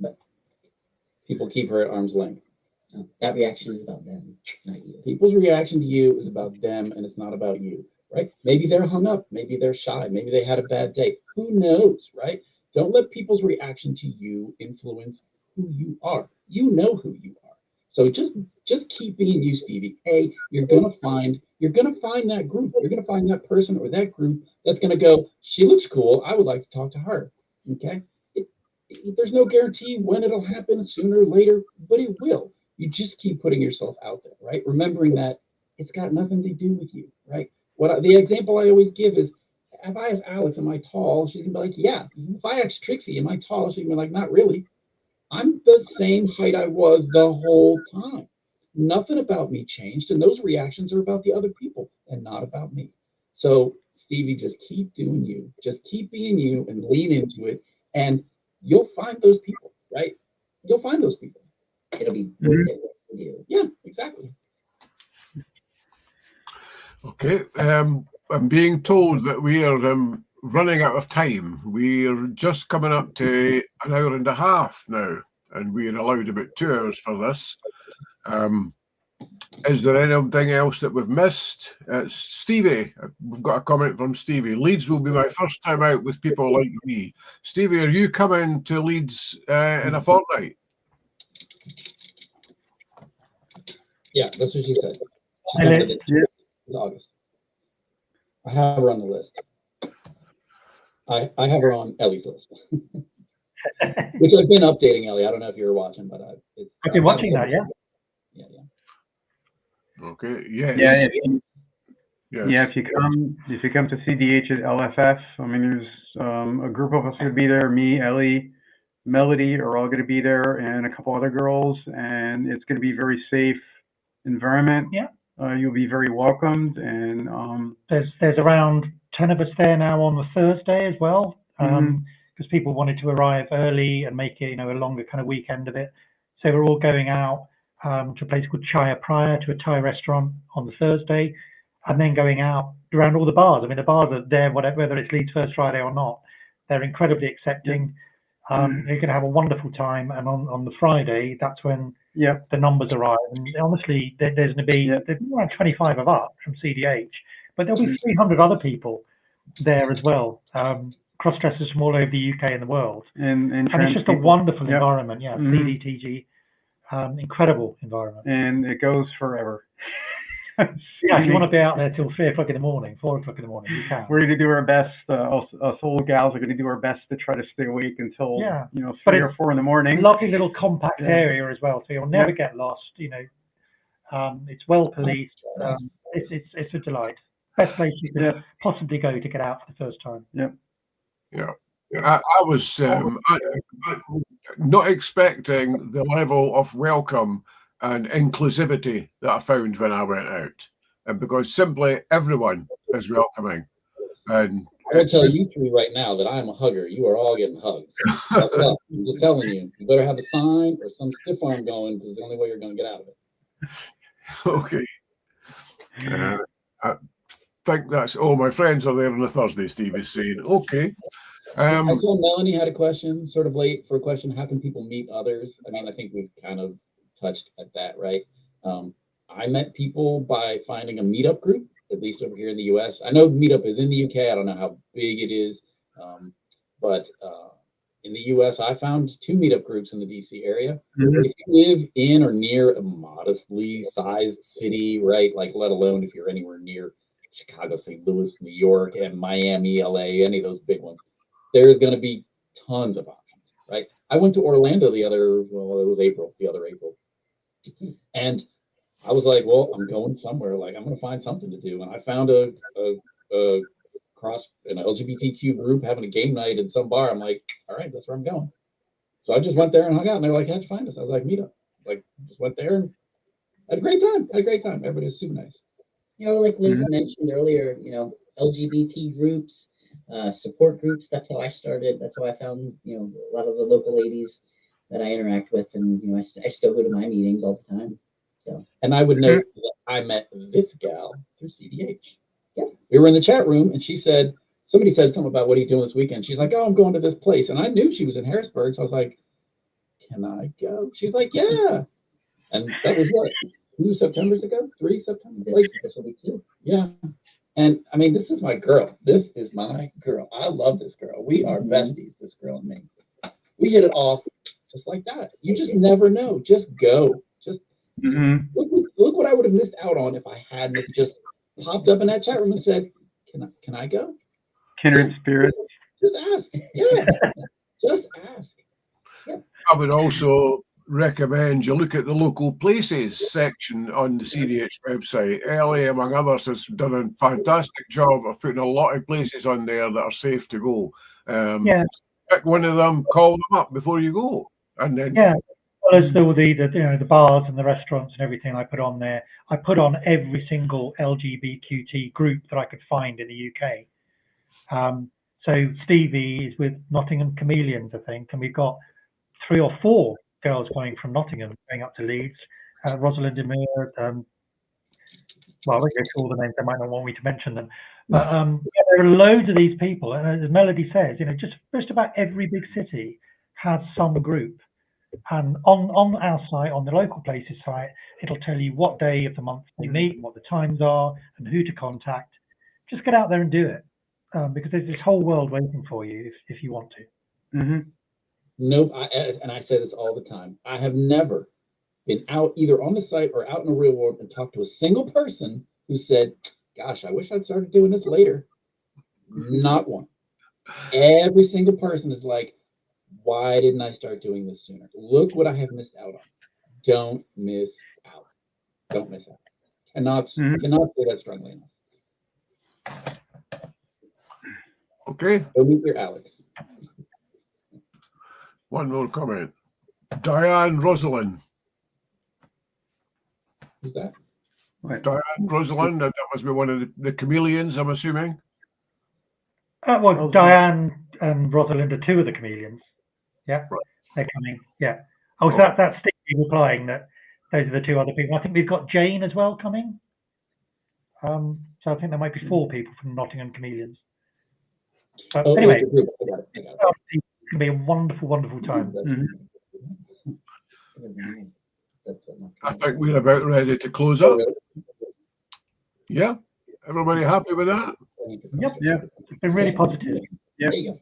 C: But people keep her at arm's length.
E: That reaction is about them, not you.
C: People's reaction to you is about them, and it's not about you, right? Maybe they're hung up. Maybe they're shy. Maybe they had a bad day. Who knows, right? Don't let people's reaction to you influence who you are. You know who you are. So just keep being you, Stevie. Hey, you're gonna find that group. You're gonna find that person or that group that's gonna go, she looks cool. I would like to talk to her. Okay. There's no guarantee when it'll happen, sooner or later, but it will. You just keep putting yourself out there, right? Remembering that it's got nothing to do with you, right? The example I always give is, if I ask Alex, am I tall? She can be like, yeah. If I ask Trixie, am I tall? She can be like, not really. I'm the same height I was the whole time. Nothing about me changed, and those reactions are about the other people and not about me. So, Stevie, just keep doing you. Just keep being you and lean into it, and you'll find those people, right? You'll find those people.
E: It'll be worth it for you.
C: Yeah, exactly.
A: Okay. I'm being told that we are running out of time. We're just coming up to an hour and a half now, and we're allowed about 2 hours for this. Is there anything else that we've missed? Stevie, we've got a comment from Stevie. Leeds will be my first time out with people like me. Stevie, are you coming to Leeds in a fortnight?
C: Yeah, that's what she said. She's coming to this. It's August. I have her on the list. I have her on Ellie's list, which I've been updating, Ellie. I don't know if you were watching, but
D: I've been watching that, yeah.
A: Okay. Yes.
B: Yeah.
A: Yes.
B: Yeah. If you come to CDH at LFF, I mean, there's a group of us going to be there. Me, Ellie, Melody are all going to be there, and a couple other girls, and it's going to be a very safe environment.
D: Yeah.
B: You'll be very welcomed, and
D: there's around 10 of us there now on the Thursday as well, because people wanted to arrive early and make it, a longer kind of weekend of it. So we're all going out to a place called Chaya Prior, to a Thai restaurant on the Thursday, and then going out around all the bars. I mean, the bars are there, whether it's Leeds First Friday or not. They're incredibly accepting. You're going to have a wonderful time, and on the Friday, that's when the numbers arrive. And honestly, there's going to be around 25 of us from CDH, but there'll be 300 other people there as well. Crossdressers from all over the UK and the world, and it's just a wonderful environment. Yeah, CDTG, incredible environment,
B: and it goes forever.
D: Yeah, if you want to be out there till 3 o'clock in the morning, 4 o'clock in the morning, you can.
B: We're going to do our best. Us old gals are going to do our best to try to stay awake until 3 or 4 in the morning.
D: Lovely little compact area as well, so you'll never get lost. It's well policed. It's a delight. Best place you could possibly go to get out for the first time.
A: Yeah. I was not expecting the level of welcome and inclusivity that I found when I went out, and because simply everyone is welcoming. And
C: I'm going to tell you three right now that I'm a hugger. You are all getting hugs. So I'm just telling you, you better have a sign or some stiff arm going, because it's the only way you're going to get out of it.
A: Okay. I think that's all. My friends are there on a Thursday, Steve is saying. Okay.
C: I saw Melanie had a question, sort of late for a question. How can people meet others? I mean, I think we've kind of touched at that, right? I met people by finding a meetup group, at least over here in the US. I know meetup is in the UK. I don't know how big it is. But in the US, I found 2 meetup groups in the DC area. If you live in or near a modestly sized city, right? Like, let alone if you're anywhere near Chicago, St. Louis, New York, and Miami, LA, any of those big ones, there's going to be tons of options, right? I went to Orlando the other April. And I was like, well, I'm going somewhere. Like, I'm going to find something to do. And I found an LGBTQ group having a game night in some bar. I'm like, all right, that's where I'm going. So I just went there and hung out. And they were like, how'd you find us? I was like, meetup. Like, just went there and had a great time. Everybody was super nice.
E: Like Liz mentioned earlier, LGBT groups, support groups. That's how I started. That's how I found, a lot of the local ladies that I interact with, and I still go to my meetings all the time. So,
C: And I would note that I met this gal through CDH. Yeah, we were in the chat room, and somebody said something about what are you doing this weekend. She's like, "Oh, I'm going to this place," and I knew she was in Harrisburg, so I was like, "Can I go?" She's like, "Yeah," and that was what 2 Septembers ago, 3 September.
E: This will be 2.
C: Yeah. And I mean, this is my girl. This is my girl. I love this girl. We are besties, this girl and me. We hit it off just like that. You just never know. Just go. Just look what I would have missed out on if I hadn't just popped up in that chat room and said, Can I go?
B: Kindred spirits.
C: Just ask. Yeah. Just ask.
A: I would also recommend you look at the local places section on the CDH website. LA, among others, has done a fantastic job of putting a lot of places on there that are safe to go. Pick one of them, call them up before you go, and then
D: well, as all the bars and the restaurants and everything I put on there. I put on every single LGBTQT group that I could find in the UK. So Stevie is with Nottingham Chameleons, I think, and we've got 3 or 4 girls going from Nottingham going up to Leeds. Rosalind Demir, well, I won't go through all the names, they might not want me to mention them. But there are loads of these people, and as Melody says, just about every big city has some group. And on our site, on the local places site, it'll tell you what day of the month they meet, what the times are, and who to contact. Just get out there and do it, because there's this whole world waiting for you if you want to.
C: Nope, and I say this all the time. I have never been out either on the site or out in the real world and talked to a single person who said, "Gosh, I wish I'd started doing this later." Not one. Every single person is like, "Why didn't I start doing this sooner? Look what I have missed out on." Don't miss out. Don't miss out. Cannot say that strongly enough.
A: Okay.
C: Go meet your Alex.
A: One more comment. Diane Rosalind.
C: Who's that?
A: Diane Rosalind, that must be one of the chameleons, I'm assuming.
D: Well, Diane and Rosalind are 2 of the chameleons. Yeah,
A: right.
D: They're coming. Yeah. Oh, so that's Steve replying that those are the 2 other people. I think we've got Jane as well coming. So I think there might be 4 people from Nottingham Chameleons. But anyway,
C: I got it.
D: It's going to be a wonderful, wonderful time.
A: I think we're about ready to close up. Yeah? Everybody happy with that?
D: Yep. Yeah. It's been really positive.
C: Yeah. There you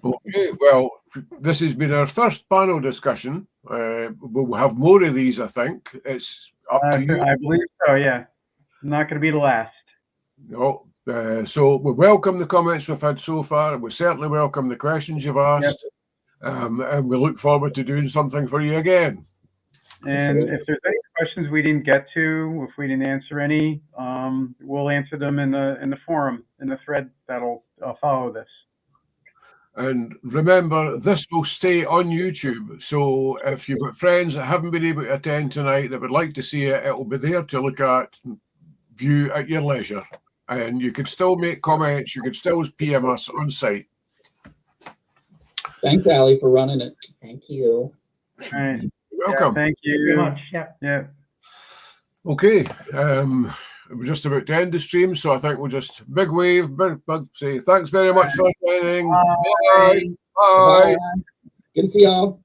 C: go.
A: Okay, well, this has been our first panel discussion. We'll have more of these, I think. It's up to you.
B: I believe so, yeah. Not going to be the last.
A: No. So we welcome the comments we've had so far. We certainly welcome the questions you've asked. And we look forward to doing something for you again.
B: And if there's any questions we didn't get to, if we didn't answer any, we'll answer them in the forum, in the thread that'll follow this.
A: And remember, this will stay on YouTube. So if you've got friends that haven't been able to attend tonight that would like to see it, it will be there to look at, view at your leisure. And you can still make comments. You can still PM us on site.
C: Thanks, Allie, for running it.
E: Thank you.
B: All right.
A: You're welcome.
B: Yeah, thank you
D: Very much. Yeah.
A: Okay. We're just about to end the stream, so I think we'll just big wave, big say thanks very much for attending.
B: Bye.
A: Bye.
C: Good to see y'all.